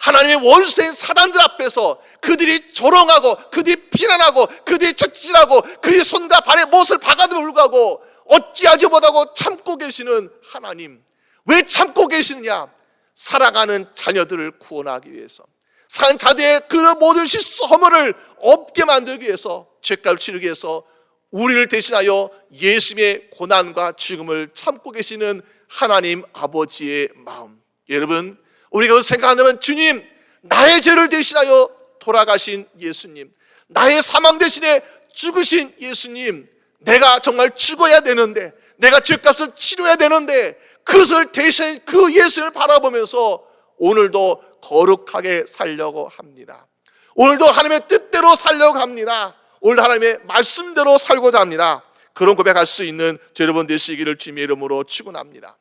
하나님의 원수된 사단들 앞에서 그들이 조롱하고 그들이 비난하고 그들이 채찍질하고 그들이 손과 발에 못을 박아도 불구하고 어찌하지 못하고 참고 계시는 하나님, 왜 참고 계시느냐? 살아가는 자녀들을 구원하기 위해서, 산 자들의 그 모든 실수 허물을 없게 만들기 위해서, 죄값을 치르기 위해서 우리를 대신하여 예수님의 고난과 죽음을 참고 계시는 하나님 아버지의 마음. 여러분, 우리가 생각한다면 주님, 나의 죄를 대신하여 돌아가신 예수님, 나의 사망 대신에 죽으신 예수님, 내가 정말 죽어야 되는데, 내가 죄값을 치러야 되는데 그것을 대신 그 예수를 바라보면서 오늘도 거룩하게 살려고 합니다. 오늘도 하나님의 뜻대로 살려고 합니다. 오늘도 하나님의 말씀대로 살고자 합니다. 그런 고백할 수 있는 여러분 되시기를 주님의 이름으로 축원합니다.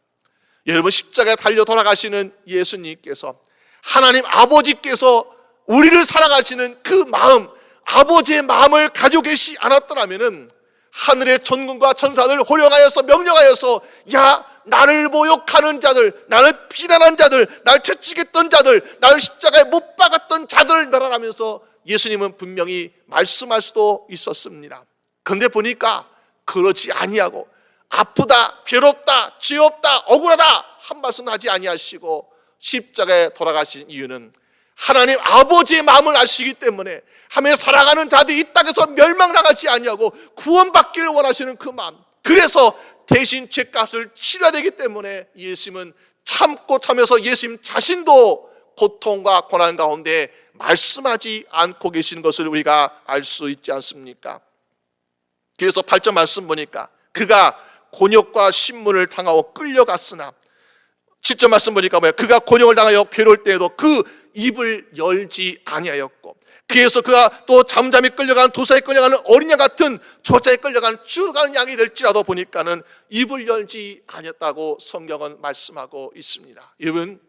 여러분, 십자가에 달려 돌아가시는 예수님께서, 하나님 아버지께서 우리를 사랑하시는 그 마음, 아버지의 마음을 가지고 계시지 않았더라면은 하늘의 천군과 천사들 호령하여서 명령하여서, 야, 나를 모욕하는 자들, 나를 비난한 자들, 나를 채찍했던 자들, 나를 십자가에 못 박았던 자들을 멸하라면서 예수님은 분명히 말씀할 수도 있었습니다. 그런데 보니까 그렇지 아니하고, 아프다, 괴롭다, 죄 없다, 억울하다 한 말씀 하지 아니하시고 십자가에 돌아가신 이유는 하나님 아버지의 마음을 아시기 때문에, 하나님의 사랑하는 자들이 이 땅에서 멸망당하지 아니하고 구원받기를 원하시는 그 마음, 그래서 대신 죄값을 치러야 되기 때문에 예수님은 참고 참여서 예수님 자신도 고통과 고난 가운데 말씀하지 않고 계시는 것을 우리가 알 수 있지 않습니까? 그래서 8절 말씀 보니까 그가 곤욕과 신문을 당하고 끌려갔으나, 7절 말씀 보니까 뭐야? 그가 곤욕을 당하여 괴로울 때에도 그 입을 열지 아니하였고, 그래서 그가 또 잠잠히 끌려가는, 도사에 끌려가는 어린 양 같은, 도사에 끌려가는 죽어가는 양이 될지라도 보니까는 입을 열지 아니었다고 성경은 말씀하고 있습니다. 여러분,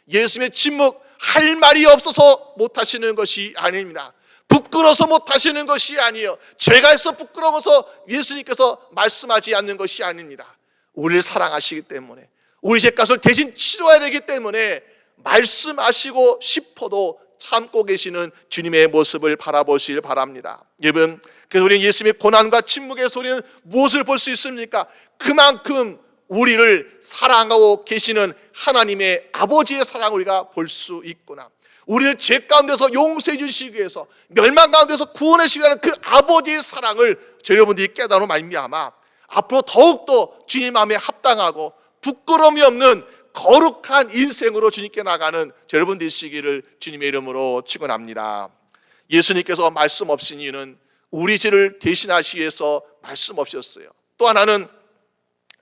예수님의 침묵, 할 말이 없어서 못하시는 것이 아닙니다. 부끄러워서 못하시는 것이 아니에요. 죄가 있어 부끄러워서 예수님께서 말씀하지 않는 것이 아닙니다. 우리를 사랑하시기 때문에, 우리 죄값을 대신 치러야 되기 때문에 말씀하시고 싶어도 참고 계시는 주님의 모습을 바라보시길 바랍니다. 여러분, 그래서 우리는 예수님의 고난과 침묵에서 우리는 무엇을 볼 수 있습니까? 그만큼 우리를 사랑하고 계시는 하나님의 아버지의 사랑을 우리가 볼 수 있구나. 우리를 죄 가운데서 용서해 주시기 위해서, 멸망 가운데서 구원해 주시기 위한 그 아버지의 사랑을 여러분들이 깨달은 말미암아 앞으로 더욱더 주님 마음에 합당하고 부끄러움이 없는 거룩한 인생으로 주님께 나가는 여러분 되시기를 주님의 이름으로 축원합니다. 예수님께서 말씀 없인 이유는 우리 죄를 대신하시기 위해서 말씀 없이었어요. 또 하나는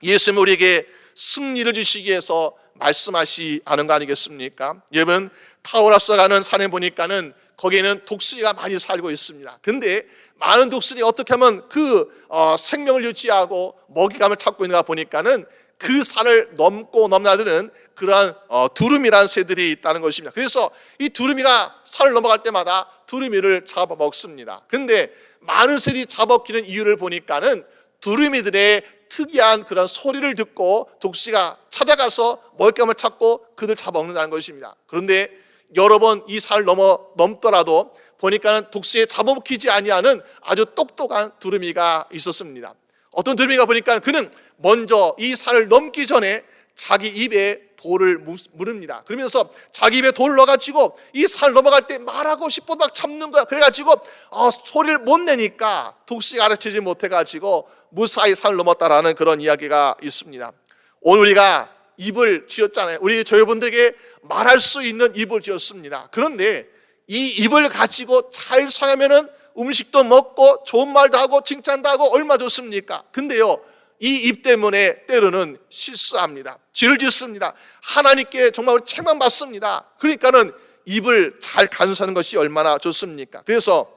예수님 우리에게 승리를 주시기 위해서 말씀하시 않은 거 아니겠습니까? 여러분, 타우라스 가는 산에 보니까는 거기에는 독수리가 많이 살고 있습니다. 근데 많은 독수리 어떻게 하면 그 생명을 유지하고 먹이감을 찾고 있는가 보니까는 그 산을 넘고 넘나드는 그러한 두루미라는 새들이 있다는 것입니다. 그래서 이 두루미가 산을 넘어갈 때마다 두루미를 잡아먹습니다. 근데 많은 새들이 잡아먹히는 이유를 보니까는 두루미들의 특이한 그런 소리를 듣고 독수리가 찾아가서 먹잇감을 찾고 그들 잡아먹는다는 것입니다. 그런데 여러 번 이 산을 넘더라도 보니까는 독수리에 잡아먹히지 아니하는 아주 똑똑한 두루미가 있었습니다. 어떤 두루미가 보니까 그는 먼저 이 산을 넘기 전에 자기 입에 돌을 물습니다. 그러면서 자기 입에 돌을 넣어가지고 이 산을 넘어갈 때 말하고 싶어도 막 참는 거야. 그래가지고 소리를 못 내니까 독수리가 알아채지 못해가지고 무사히 산을 넘었다라는 그런 이야기가 있습니다. 오늘 우리가 입을 쥐었잖아요. 우리 저여러분들에게 말할 수 있는 입을 쥐었습니다. 그런데 이 입을 가지고 잘 사용하면은 음식도 먹고 좋은 말도 하고 칭찬도 하고 얼마 좋습니까? 근데요, 이 입 때문에 때로는 실수합니다. 죄를 짓습니다. 하나님께 정말 책망받습니다. 그러니까는 입을 잘 간수하는 것이 얼마나 좋습니까? 그래서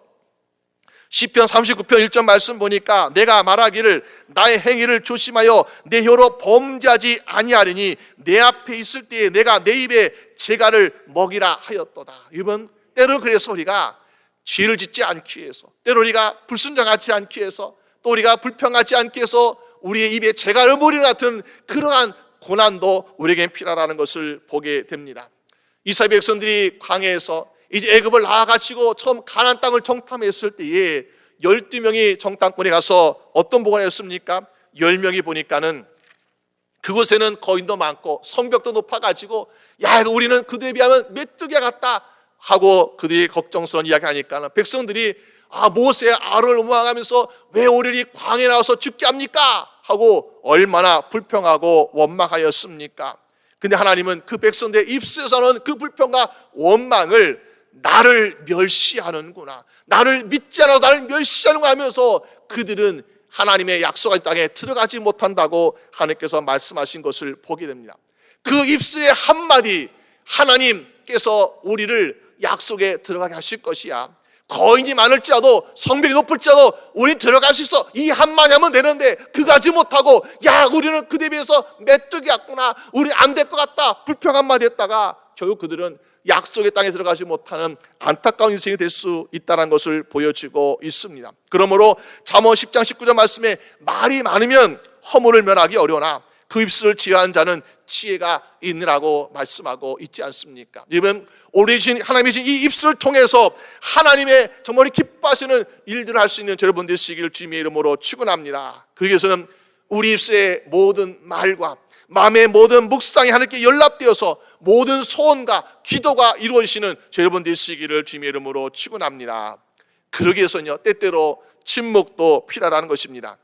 시편 39편 1절 말씀 보니까 내가 말하기를 나의 행위를 조심하여 내 혀로 범죄하지 아니하리니 내 앞에 있을 때에 내가 내 입에 재갈을 먹이라 하였도다. 여러분, 때로는 그래서 우리가 죄를 짓지 않기 위해서, 때로 우리가 불순종하지 않기 위해서, 또 우리가 불평하지 않기 위해서 우리의 입에 재갈을 먹이는 같은 그러한 고난도 우리에게 필요하다는 것을 보게 됩니다. 이스라엘 백성들이 광야에서 이제 애굽을 나아가시고 처음 가나안 땅을 정탐했을 때에 12명이 정탐꾼에 가서 어떤 보고를 했습니까? 10명이 보니까는 그곳에는 거인도 많고 성벽도 높아가지고 야, 이거 우리는 그들에 비하면 메뚜기와 같다 하고 그들이 걱정스러운 이야기 하니까 백성들이 모세 아론을 원망하면서 왜 우리를 광야에 나와서 죽게 합니까? 하고 얼마나 불평하고 원망하였습니까? 근데 하나님은 그 백성들의 입술에서는 그 불평과 원망을 나를 멸시하는구나, 나를 믿지 않아서 나를 멸시하는구나 하면서 그들은 하나님의 약속한 땅에 들어가지 못한다고 하나님께서 말씀하신 것을 보게 됩니다. 그 입술의 한마디, 하나님께서 우리를 약속에 들어가게 하실 것이야. 거인이 많을지라도 성벽이 높을지라도 우리 들어갈 수 있어. 이 한마디 하면 되는데 그거 하지 못하고 야, 우리는 그대에 비해서 메뚜기 같구나, 우리 안 될 것 같다, 불평 한마디 했다가 결국 그들은 약속의 땅에 들어가지 못하는 안타까운 인생이 될 수 있다는 것을 보여주고 있습니다. 그러므로 잠언 10장 19절 말씀에 말이 많으면 허물을 면하기 어려우나 그 입술을 지혜한 자는 지혜가 있느라고 말씀하고 있지 않습니까? 여러분, 우리 하나님이 주신 이 입술을 통해서 하나님의 정말 기뻐하시는 일들을 할 수 있는 여러분 되시기를 주님의 이름으로 축원합니다. 그러기 위해서는 우리 입술의 모든 말과 마음의 모든 묵상이 하나님께 연락되어서 모든 소원과 기도가 이루어지시는 여러분 되시기를 주님의 이름으로 축원합니다. 그러기 위해서는요, 때때로 침묵도 필요하다는 것입니다.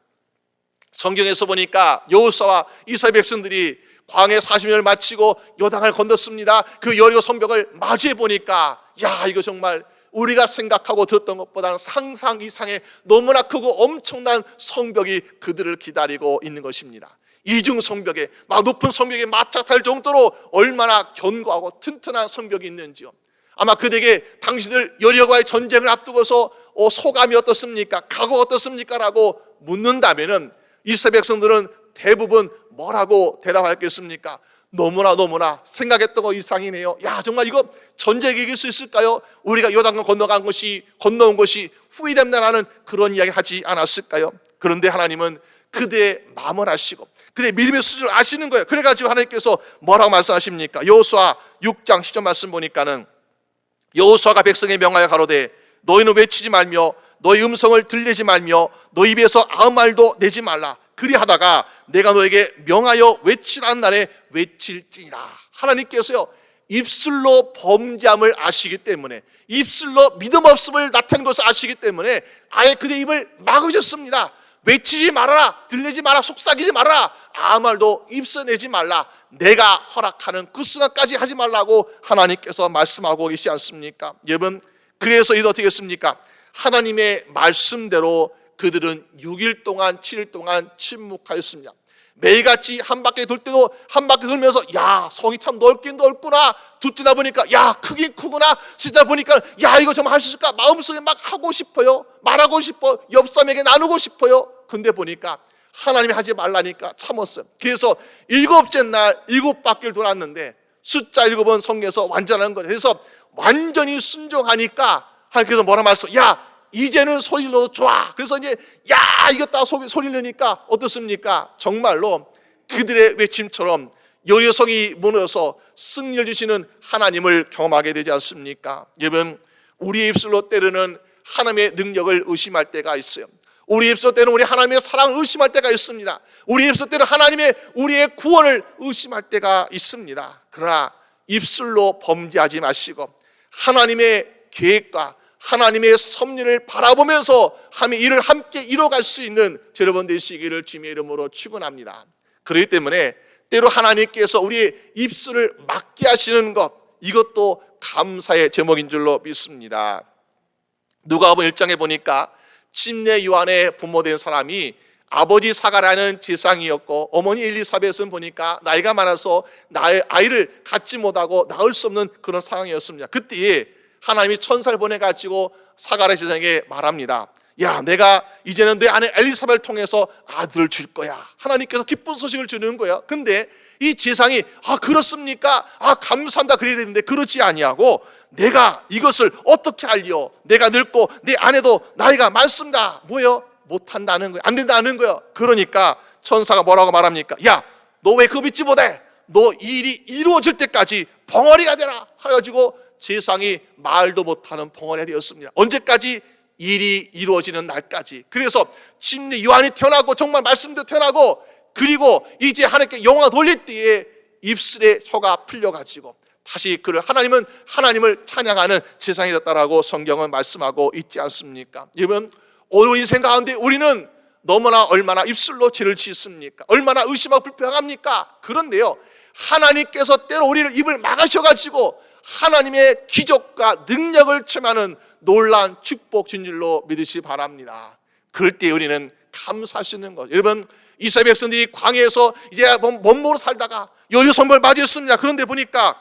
성경에서 보니까 여호수아와 이스라엘 백성들이 광해 40년을 마치고 요단을 건넜습니다. 그 여리고 성벽을 마주해 보니까 야, 이거 정말 우리가 생각하고 들었던 것보다는 상상 이상의 너무나 크고 엄청난 성벽이 그들을 기다리고 있는 것입니다. 이중 성벽에, 높은 성벽에 맞닥뜨릴 정도로 얼마나 견고하고 튼튼한 성벽이 있는지요. 아마 그들에게 당신들 여리고와의 전쟁을 앞두고서 소감이 어떻습니까? 각오가 어떻습니까? 라고 묻는다면은 이스라엘 백성들은 대부분 뭐라고 대답하겠습니까? 너무나 생각했던 거 이상이네요. 야, 정말 이거 전쟁에 이길 수 있을까요? 우리가 요단강 건너온 것이 후회된다라는 그런 이야기 하지 않았을까요? 그런데 하나님은 그들의 마음을 아시고 그들의 믿음의 수준을 아시는 거예요. 그래가지고 하나님께서 뭐라고 말씀하십니까? 여호수아 6장 10절 말씀 보니까는 여호수아가 백성에 명하여 가로되 너희는 외치지 말며 너희 음성을 들리지 말며 너희 입에서 아무 말도 내지 말라. 그리하다가 내가 너에게 명하여 외치라는 날에 외칠지니라. 하나님께서요, 입술로 범죄함을 아시기 때문에, 입술로 믿음 없음을 나타내는 것을 아시기 때문에 아예 그의 입을 막으셨습니다. 외치지 말아라, 들리지 마라, 속삭이지 말아라, 아무 말도 입술 내지 말라, 내가 허락하는 그 순간까지 하지 말라고 하나님께서 말씀하고 계시지 않습니까? 여러분, 그래서 이게 어떻게 했습니까? 하나님의 말씀대로 그들은 6일 동안 7일 동안 침묵하였습니다. 매일같이 한 바퀴 돌 때도 한 바퀴 돌면서 야, 성이 참 넓긴 넓구나, 듣다 보니까 야, 크긴 크구나, 듣다 보니까 야, 이거 정말 할 수 있을까, 마음속에 막 하고 싶어요, 말하고 싶어, 옆 사람에게 나누고 싶어요. 근데 보니까 하나님이 하지 말라니까 참았어요. 그래서 7째 날 7바퀴를 돌았는데 숫자 7은 성경에서 완전한 거예요. 그래서 완전히 순종하니까 하나님께서 뭐라 말했어? 야, 이제는 소리를 넣어도 좋아. 그래서 이제 야, 이겼다 소리를 내니까 어떻습니까? 정말로 그들의 외침처럼 여리고성이 무너져서 승리를 주시는 하나님을 경험하게 되지 않습니까? 여러분, 우리의 입술로 때로는 하나님의 능력을 의심할 때가 있어요. 우리의 입술로 때는 우리 하나님의 사랑을 의심할 때가 있습니다. 우리의 입술로 때는 하나님의 우리의 구원을 의심할 때가 있습니다. 그러나 입술로 범죄하지 마시고 하나님의 계획과 하나님의 섭리를 바라보면서 하나님의 일을 함께 이뤄갈 수 있는 여러분 되시기를 주님의 이름으로 축원합니다. 그렇기 때문에 때로 하나님께서 우리의 입술을 막게 하시는 것, 이것도 감사의 제목인 줄로 믿습니다. 누가복음 1장에 보니까 침례 요한의 부모된 사람이 아버지 사가랴는 제사장이었고 어머니 엘리사벳은 보니까 나이가 많아서 나의 아이를 갖지 못하고 낳을 수 없는 그런 상황이었습니다. 그때에 하나님이 천사를 보내가지고 사가랴 제사장에게 말합니다. 야, 내가 이제는 내 아내 엘리사벳을 통해서 아들을 줄 거야. 하나님께서 기쁜 소식을 주는 거야. 근데 이 제사장이 그렇습니까? 감사합니다. 그래야 되는데 그렇지 아니하고 내가 이것을 어떻게 알리오? 내가 늙고 내 아내도 나이가 많습니다. 뭐요? 못한다는 거야. 안 된다는 거야. 그러니까 천사가 뭐라고 말합니까? 야, 너 왜 그거 믿지 못해? 너 일이 이루어질 때까지 벙어리가 되라. 하여가지고 제사장이 말도 못하는 벙어리가 되었습니다. 언제까지? 일이 이루어지는 날까지. 그래서 침례 요한이 태어나고 정말 말씀대로 태어나고 그리고 이제 하나님께 영광을 돌릴 때에 입술에 혀가 풀려가지고 다시 하나님은 하나님을 찬양하는 세상이 됐다라고 성경은 말씀하고 있지 않습니까? 여러분, 오늘 인생 가운데 우리는 너무나 얼마나 입술로 죄를 짓습니까? 얼마나 의심하고 불평합니까? 그런데요, 하나님께서 때로 우리를 입을 막으셔가지고 하나님의 기적과 능력을 체험하는 놀라운 축복 준 줄로 믿으시기 바랍니다. 그럴 때 우리는 감사하시는 것. 여러분, 이스라엘 백성들이 광야에서 이제 먼모로 살다가 여리고성벽을 맞이했습니다. 그런데 보니까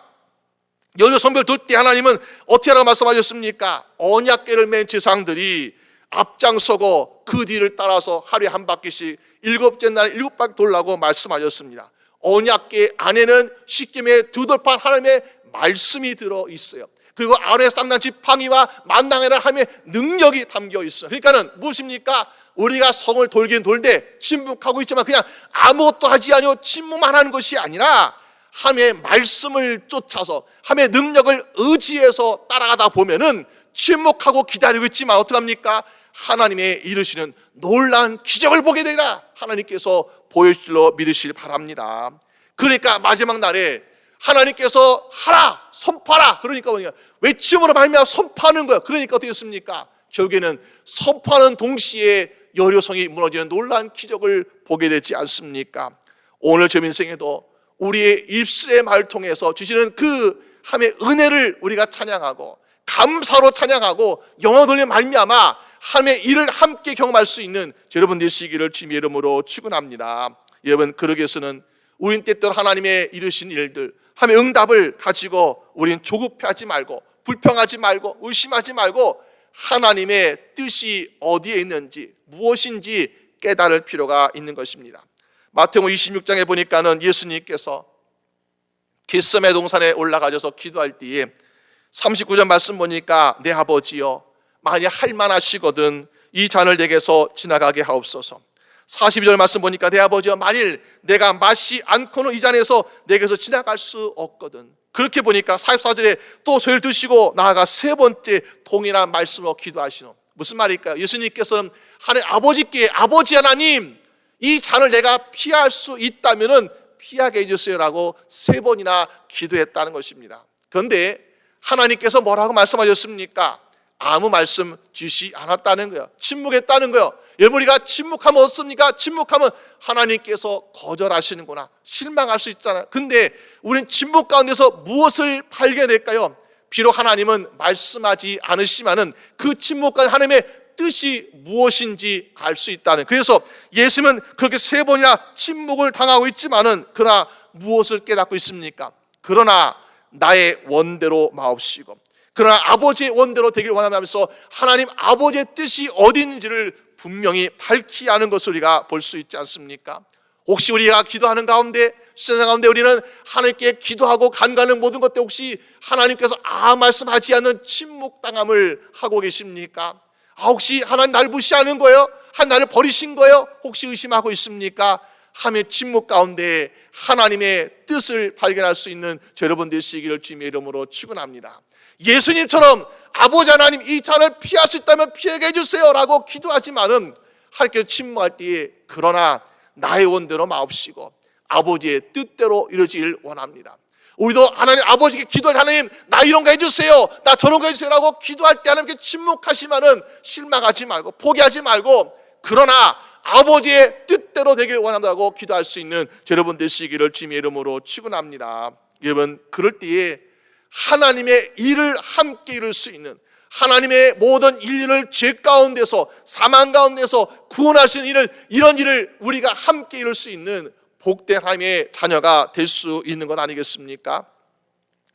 여리고성벽을 돌 때 하나님은 어떻게 하라고 말씀하셨습니까? 언약궤를 맨 제사장들이 앞장서고 그 뒤를 따라서 하루에 한 바퀴씩 7째 날에 7바퀴 돌라고 말씀하셨습니다. 언약궤 안에는 십계명의 두 돌판 하나님의 말씀이 들어있어요. 그리고 아론의 쌍난 지팡이와 만당이라는 하나님의 능력이 담겨 있어요. 그러니까는 무엇입니까? 우리가 성을 돌긴 돌되 침묵하고 있지만 그냥 아무것도 하지 아니고 침묵만 하는 것이 아니라 하나님의 말씀을 쫓아서 하나님의 능력을 의지해서 따라가다 보면은 침묵하고 기다리고 있지만 어떡합니까? 하나님의 이루시는 놀라운 기적을 보게 되리라 하나님께서 보여주실 줄로 믿으시길 바랍니다. 그러니까 마지막 날에 하나님께서 하라, 선포하라. 그러니까 뭐냐? 외침으로 말미암아 선포하는 거예요. 그러니까 어떻게 했습니까? 결국에는 선포하는 동시에 여리고성이 무너지는 놀라운 기적을 보게 되지 않습니까? 오늘 저 인생에도 우리의 입술의 말을 통해서 주시는 그 하나님의 은혜를 우리가 찬양하고 감사로 찬양하고 영광 돌려 말미암아 하나님의 일을 함께 경험할 수 있는 여러분 되시기를 주님의 이름으로 축원합니다. 여러분, 그러기 위해서는 우린 때때로 하나님의 이루신 일들 하나님의 응답을 가지고 우린 조급해하지 말고 불평하지 말고 의심하지 말고 하나님의 뜻이 어디에 있는지 무엇인지 깨달을 필요가 있는 것입니다. 마태복음 26장에 보니까는 예수님께서 겟세마네 동산에 올라가셔서 기도할 때에 39절 말씀 보니까 내 아버지여 만약 할만하시거든 이 잔을 내게서 지나가게 하옵소서. 42절 말씀 보니까 내 아버지여 만일 내가 마시 않고는 이 잔에서 내게서 지나갈 수 없거든. 그렇게 보니까 44절에 또 소리를 드시고 나아가 세 번째 동일한 말씀으로 기도하시는 무슨 말일까요? 예수님께서는 하나님 아버지께 아버지 하나님 이 잔을 내가 피할 수 있다면은 피하게 해주세요라고 세 번이나 기도했다는 것입니다. 그런데 하나님께서 뭐라고 말씀하셨습니까? 아무 말씀 주시 않았다는 거예요. 침묵했다는 거예요. 여러분, 우리가 침묵하면 어떻습니까? 침묵하면 하나님께서 거절하시는구나, 실망할 수 있잖아요. 근데 우리는 침묵 가운데서 무엇을 발견할까요? 비록 하나님은 말씀하지 않으시면은 그 침묵 가운데 하나님의 뜻이 무엇인지 알 수 있다는. 그래서 예수님은 그렇게 세 번이나 침묵을 당하고 있지만은 그러나 무엇을 깨닫고 있습니까? 그러나 나의 원대로 마옵시고 그러나 아버지의 원대로 되길 원하면서 하나님 아버지의 뜻이 어디 있는지를 분명히 밝히 아는 것을 우리가 볼 수 있지 않습니까? 혹시 우리가 기도하는 가운데 세상 가운데 우리는 하나님께 기도하고 간과하는 모든 것들 혹시 하나님께서 말씀하지 않는 침묵당함을 하고 계십니까? 혹시 하나님 나를 무시하는 거예요? 하나님 나를 버리신 거예요? 혹시 의심하고 있습니까? 하나님의 침묵 가운데 하나님의 뜻을 발견할 수 있는 여러분 되시기를 주님의 이름으로 축원합니다. 예수님처럼 아버지 하나님 이 잔을 피할 수 있다면 피하게 해주세요 라고 기도하지만은 하나님께서 침묵할 때에 그러나 나의 원대로 마옵시고 아버지의 뜻대로 이루어지길 원합니다. 우리도 하나님 아버지께 기도할 때 하나님 나 이런 거 해주세요, 나 저런 거 해주세요 라고 기도할 때 하나님께 침묵하시면은 실망하지 말고 포기하지 말고 그러나 아버지의 뜻대로 되길 원한다고 기도할 수 있는 여러분 되시기를 주님의 이름으로 축원합니다. 여러분 그럴 때에 하나님의 일을 함께 이룰 수 있는 하나님의 모든 인류를 죄 가운데서 사망 가운데서 구원하신 일을 이런 일을 우리가 함께 이룰 수 있는 복된 하나님의 자녀가 될 수 있는 것 아니겠습니까?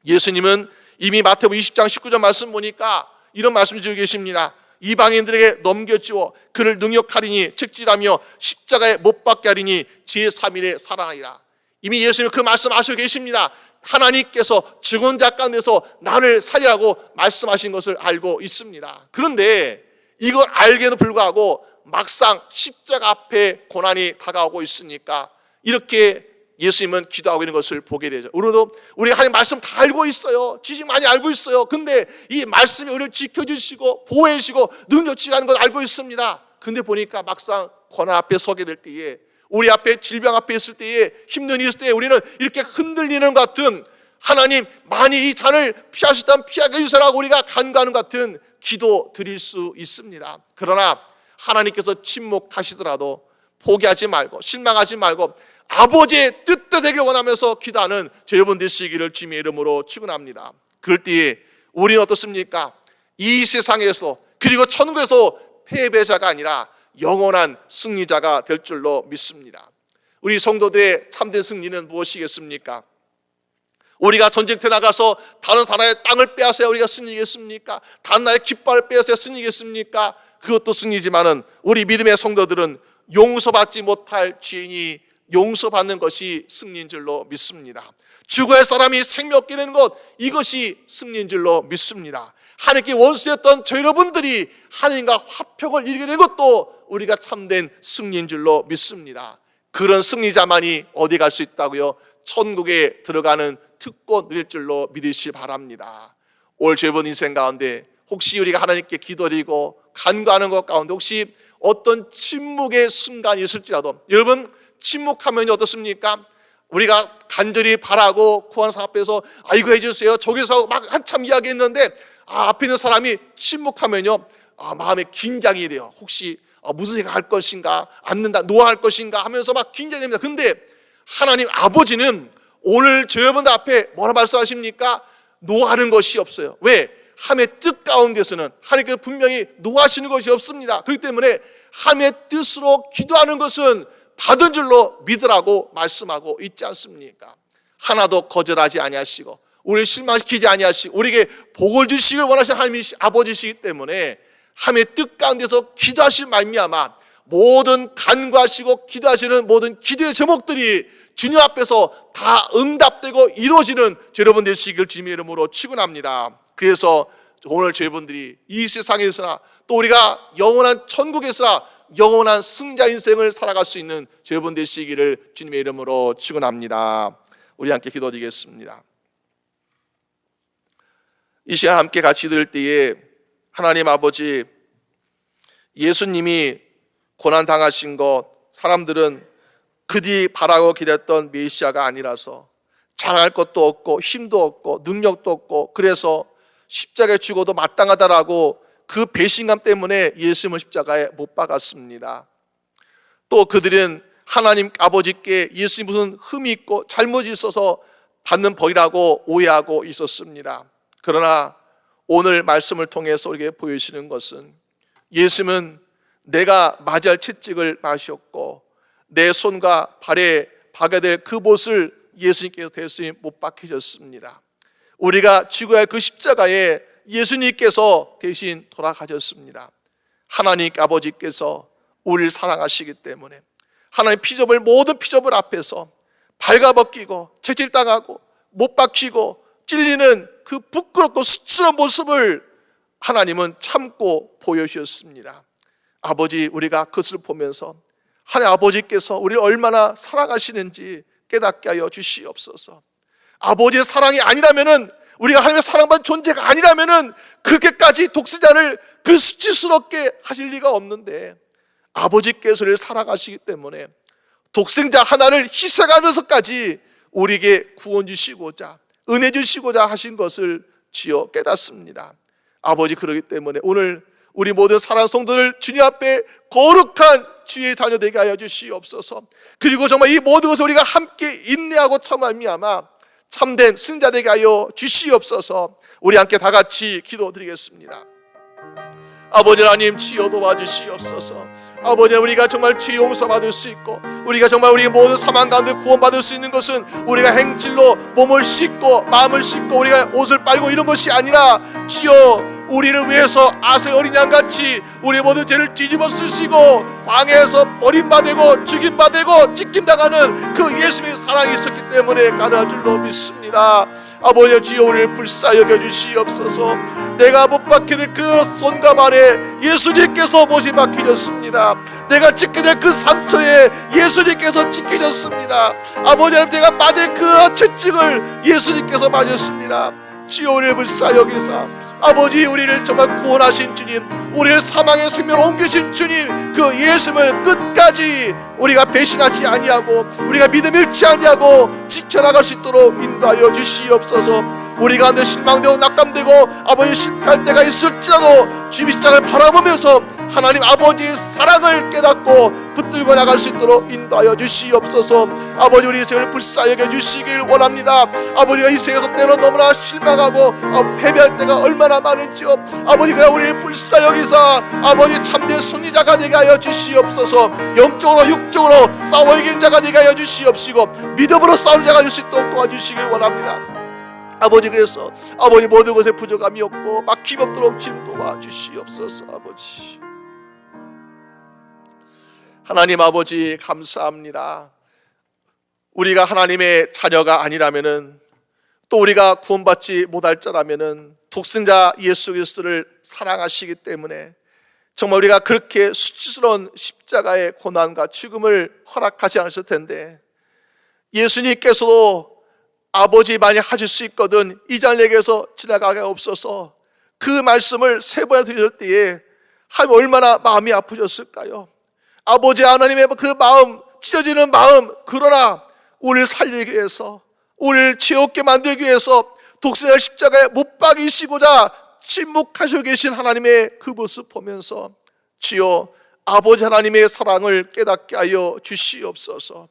예수님은 이미 마태복음 20장 19절 말씀 보니까 이런 말씀 주고 계십니다. 이방인들에게 넘겨주어 그를 능욕하리니 책질하며 십자가에 못 박게 하리니 제3일에 살아나리라. 이미 예수님 그 말씀 아시고 계십니다. 하나님께서 죽은 자 가운데서 나를 살리라고 말씀하신 것을 알고 있습니다. 그런데 이걸 알게도 불구하고 막상 십자가 앞에 고난이 다가오고 있으니까 이렇게 예수님은 기도하고 있는 것을 보게 되죠. 우리도 우리가 하나님 말씀 다 알고 있어요. 지식 많이 알고 있어요. 근데 이 말씀이 우리를 지켜주시고 보호해 주시고 능력치하는 걸 알고 있습니다. 근데 보니까 막상 고난 앞에 서게 될 때에 우리 앞에 질병 앞에 있을 때에 힘든 일이 있을 때에 우리는 이렇게 흔들리는 것 같은 하나님 많이 이 잔을 피할 수 있다면 피하게 해주세요라고 우리가 간구하는 것 같은 기도 드릴 수 있습니다. 그러나 하나님께서 침묵하시더라도 포기하지 말고 실망하지 말고 아버지의 뜻대로 되길 원하면서 기도하는 여러분 되시기를 주님의 이름으로 축원합니다. 그럴 때에 우리는 어떻습니까? 이 세상에서 그리고 천국에서 패배자가 아니라 영원한 승리자가 될 줄로 믿습니다. 우리 성도들의 참된 승리는 무엇이겠습니까? 우리가 전쟁터에 나가서 다른 나라의 땅을 빼앗아야 우리가 승리겠습니까? 다른 나라의 깃발을 빼앗아야 승리겠습니까? 그것도 승리지만은 우리 믿음의 성도들은 용서받지 못할 죄인이 용서받는 것이 승리인 줄로 믿습니다. 죽어야 할 사람이 생명 얻게 되는 것, 이것이 승리인 줄로 믿습니다. 하나님께 원수였던 저 여러분들이 하나님과 화평을 이루게 된 것도 우리가 참된 승리인 줄로 믿습니다. 그런 승리자만이 어디 갈 수 있다고요? 천국에 들어가는 특권 누릴 줄로 믿으시기 바랍니다. 올 저번 인생 가운데 혹시 우리가 하나님께 기도드리고 간구하는 것 가운데 혹시 어떤 침묵의 순간이 있을지라도 여러분 침묵하면 어떻습니까? 우리가 간절히 바라고 구한 사람 앞에서 이거 해주세요 저기서 막 한참 이야기했는데 앞에 있는 사람이 침묵하면요 마음에 긴장이 돼요. 혹시 무슨 생각 할 것인가, 앉는다 노할 것인가 하면서 막 긴장이 됩니다. 근데 하나님 아버지는 오늘 저 여러분들 앞에 뭐라 말씀하십니까? 노하는 것이 없어요. 왜? 하나님의 뜻 가운데서는 하나님께서 분명히 노하시는 것이 없습니다. 그렇기 때문에 하나님의 뜻으로 기도하는 것은 받은 줄로 믿으라고 말씀하고 있지 않습니까? 하나도 거절하지 아니하시고 우리를 실망시키지 아니하시고 우리에게 복을 주시길 원하시는 하나님이 아버지시기 때문에 하나님의 뜻 가운데서 기도하실 말미암아 모든 간구하시고 기도하시는 모든 기도의 제목들이 주님 앞에서 다 응답되고 이루어지는 여러분 되시길 주님의 이름으로 축원합니다. 그래서 오늘 저희분들이 이 세상에서나 또 우리가 영원한 천국에서나 영원한 승자 인생을 살아갈 수 있는 여러분 되시기를 주님의 이름으로 축원합니다. 우리 함께 기도드리겠습니다. 이 시간 함께 같이 들 때에 하나님 아버지 예수님이 고난당하신 것 사람들은 그뒤 바라고 기댔던 메시아가 아니라서 잘할 것도 없고 힘도 없고 능력도 없고 그래서 십자가에 죽어도 마땅하다라고 그 배신감 때문에 예수님을 십자가에 못 박았습니다. 또 그들은 하나님 아버지께 예수님 무슨 흠이 있고 잘못이 있어서 받는 벌이라고 오해하고 있었습니다. 그러나 오늘 말씀을 통해서 우리에게 보여주시는 것은 예수님은 내가 맞이할 할 채찍을 마셨고 내 손과 발에 박아야 될 그 못을 예수님께서 대수님 못 박히셨습니다. 우리가 죽어야 할 그 십자가에 예수님께서 대신 돌아가셨습니다. 하나님 아버지께서 우리를 사랑하시기 때문에 하나님 피조물 모든 피조물 앞에서 발가벗기고 채찍당하고 못 박히고 찔리는 그 부끄럽고 수치스러운 모습을 하나님은 참고 보여주셨습니다. 아버지 우리가 그것을 보면서 하나님 아버지께서 우리를 얼마나 사랑하시는지 깨닫게 하여 주시옵소서. 아버지의 사랑이 아니라면은 우리가 하나님의 사랑받은 존재가 아니라면은 그렇게까지 독생자를 그 수치스럽게 하실 리가 없는데, 아버지께서 우리를 사랑하시기 때문에 독생자 하나를 희생하면서까지 우리에게 구원 주시고자, 은혜 주시고자 하신 것을 지어 깨닫습니다. 아버지, 그러기 때문에 오늘 우리 모든 사랑하는 성도들 주님 앞에 거룩한 주의 자녀 되게 하여 주시옵소서. 그리고 정말 이 모든 것을 우리가 함께 인내하고 참아미야마 참된 승자 되게 하여 주시옵소서. 우리 함께 다 같이 기도드리겠습니다. 아버지 하나님, 치여 도와주시옵소서. 아버지, 우리가 정말 죄 용서받을 수 있고, 우리가 정말 우리 모든 사망 가운데 구원받을 수 있는 것은 우리가 행실로 몸을 씻고 마음을 씻고 우리가 옷을 빨고 이런 것이 아니라, 주여 우리를 위해서 아세 어린 양같이 우리 모든 죄를 뒤집어 쓰시고 광야에서 버림받고 죽임받고 찢김당하는 그 예수님의 사랑이 있었기 때문에 가능한 줄로 믿습니다. 아버지, 주여 우리를 불쌍히 여겨주시옵소서. 내가 못 박히는 그 손과 발에 예수님께서 못이 박히셨습니다. 내가 찢게 될 그 상처에 예수님께서 찢기셨습니다. 아버지 하나님, 내가 맞을 그 채찍을 예수님께서 맞으셨습니다. 주여 우리를 불쌍히 여기사 아버지, 우리를 정말 구원하신 주님, 우리를 사망의 생명으로 옮기신 주님, 그 예수님을 끝까지 우리가 배신하지 아니하고 우리가 믿음 잃지 아니하고 지켜나갈 수 있도록 인도하여 주시옵소서. 우리가 늘 실망되고 낙담되고 아버지 실패할 때가 있을지라도 주님 십자가를 바라보면서 하나님 아버지의 사랑을 깨닫고 붙들고 나갈 수 있도록 인도하여 주시옵소서. 아버지, 우리 인생을 불쌍히 여겨주시길 원합니다. 아버지가 이 세상에서 때로 너무나 실망하고 패배할 때가 얼마나 많은지요. 아버지가 우리를 불쌍히 여기사 아버지 참된 승리자가 되게 하여 주시옵소서. 영적으로 육적으로 싸워 이긴 자가 되게 하여 주시옵시고 믿음으로 싸우는 자가 될 수 있도록 도와주시길 원합니다. 아버지, 그래서 아버지 모든 것에 부족함이 없고 막힘 없도록 지금 도와주시옵소서. 아버지 하나님, 아버지 감사합니다. 우리가 하나님의 자녀가 아니라면은, 또 우리가 구원받지 못할 자라면은 독생자 예수 그리스도를 사랑하시기 때문에 정말 우리가 그렇게 수치스러운 십자가의 고난과 죽음을 허락하지 않으실 텐데, 예수님께서도 아버지 만약 하실 수 있거든 이 잔에게서 지나가게 없어서 그 말씀을 3번이나 드릴 때에 하나님 얼마나 마음이 아프셨을까요? 아버지 하나님의 그 마음, 찢어지는 마음, 그러나 우리를 살리기 위해서, 우리를 죄없게 만들기 위해서 독생자 십자가에 못 박이시고자 침묵하시고 계신 하나님의 그 모습 보면서 주여 아버지 하나님의 사랑을 깨닫게 하여 주시옵소서.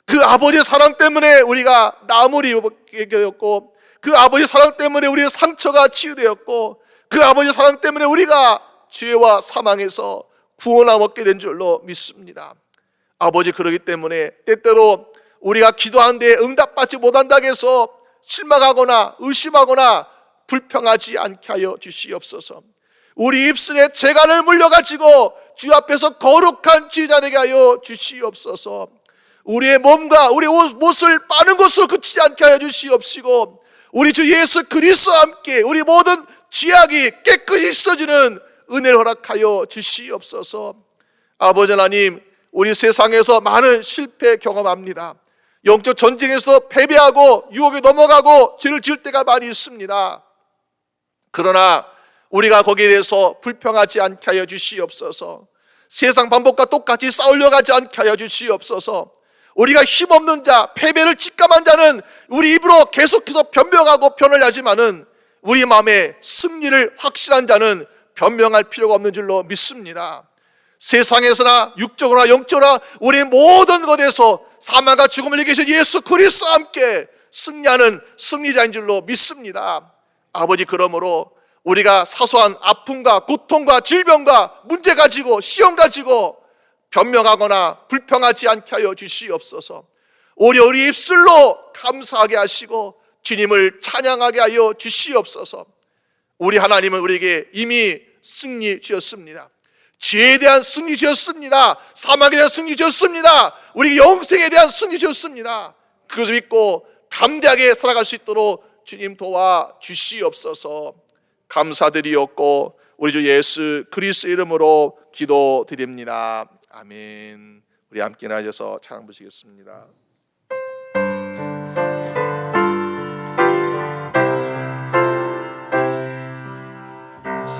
그 아버지의 사랑 때문에 우리가 나무를 입게 되었고, 그 아버지의 사랑 때문에 우리의 상처가 치유되었고, 그 아버지의 사랑 때문에 우리가 죄와 사망에서 구원함 얻게 된 줄로 믿습니다. 아버지, 그러기 때문에 때때로 우리가 기도하는데 응답받지 못한다고 해서 실망하거나 의심하거나 불평하지 않게 하여 주시옵소서. 우리 입술에 재간을 물려가지고 주 앞에서 거룩한 지자 되게 하여 주시옵소서. 우리의 몸과 우리 옷을 빠는 것으로 그치지 않게 하여 주시옵시고, 우리 주 예수 그리스도와 함께 우리 모든 죄악이 깨끗이 씻어지는 은혜를 허락하여 주시옵소서. 아버지 하나님, 우리 세상에서 많은 실패 경험합니다. 영적 전쟁에서도 패배하고 유혹에 넘어가고 죄를 지을 때가 많이 있습니다. 그러나 우리가 거기에 대해서 불평하지 않게 하여 주시옵소서. 세상 방법과 똑같이 싸우려고 하지 않게 하여 주시옵소서. 우리가 힘없는 자, 패배를 직감한 자는 우리 입으로 계속해서 변명하고 변을 하지만은 우리 마음에 승리를 확신한 자는 변명할 필요가 없는 줄로 믿습니다. 세상에서나 육적으로나 영적으로나 우리 모든 것에서 사망과 죽음을 이기신 예수 그리스도와 함께 승리하는 승리자인 줄로 믿습니다. 아버지, 그러므로 우리가 사소한 아픔과 고통과 질병과 문제 가지고 시험 가지고 변명하거나 불평하지 않게 하여 주시옵소서. 오히려 우리 입술로 감사하게 하시고 주님을 찬양하게 하여 주시옵소서. 우리 하나님은 우리에게 이미 승리 주셨습니다. 죄에 대한 승리 주셨습니다. 사망에 대한 승리 주셨습니다. 우리 영생에 대한 승리 주셨습니다. 그것을 믿고 담대하게 살아갈 수 있도록 주님 도와 주시옵소서. 감사드리옵고 우리 주 예수 그리스도 이름으로 기도드립니다. 아멘. 우리 함께 나아져서 찬양 부르시겠습니다.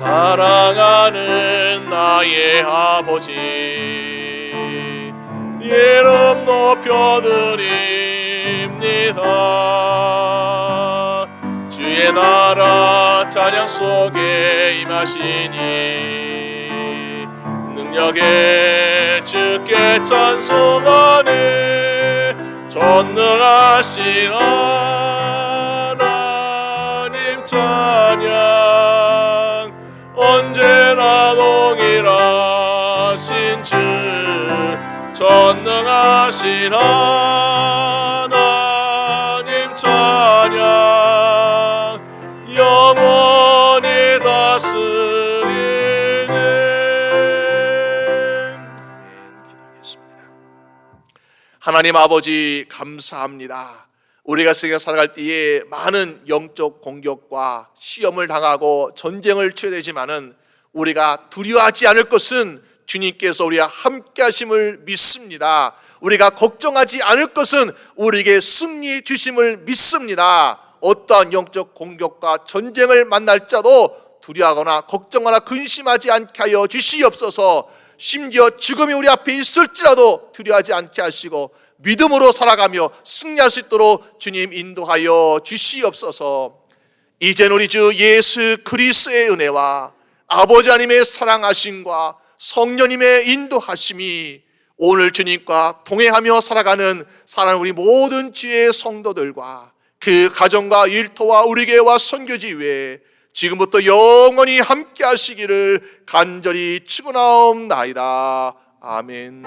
사랑하는 나의 아버지, 이름 높여드립니다. 주의 나라 찬양 속에 임하시니 능력에 주께 찬송하네. 전능하신 하나님 찬양, 언제나 동일하신 주, 전능하신 하나님 찬양, 영원히 다스리네. 기도하겠습니다. 하나님 아버지, 감사합니다. 우리가 세상에 살아갈 때에 많은 영적 공격과 시험을 당하고 전쟁을 치러야 되지만은 우리가 두려워하지 않을 것은 주님께서 우리와 함께 하심을 믿습니다. 우리가 걱정하지 않을 것은 우리에게 승리 주심을 믿습니다. 어떠한 영적 공격과 전쟁을 만날지라도 두려워하거나 걱정하거나 근심하지 않게 하여 주시옵소서. 심지어 죽음이 우리 앞에 있을지라도 두려워하지 않게 하시고 믿음으로 살아가며 승리할 수 있도록 주님 인도하여 주시옵소서. 이젠 우리 주 예수 그리스도의 은혜와 아버지 하나님의 사랑하심과 성령님의 인도하심이 오늘 주님과 동행하며 살아가는 사랑하는 우리 모든 주의 성도들과 그 가정과 일터와 우리 교회와 선교지 외에 지금부터 영원히 함께 하시기를 간절히 축원하옵나이다. 아멘.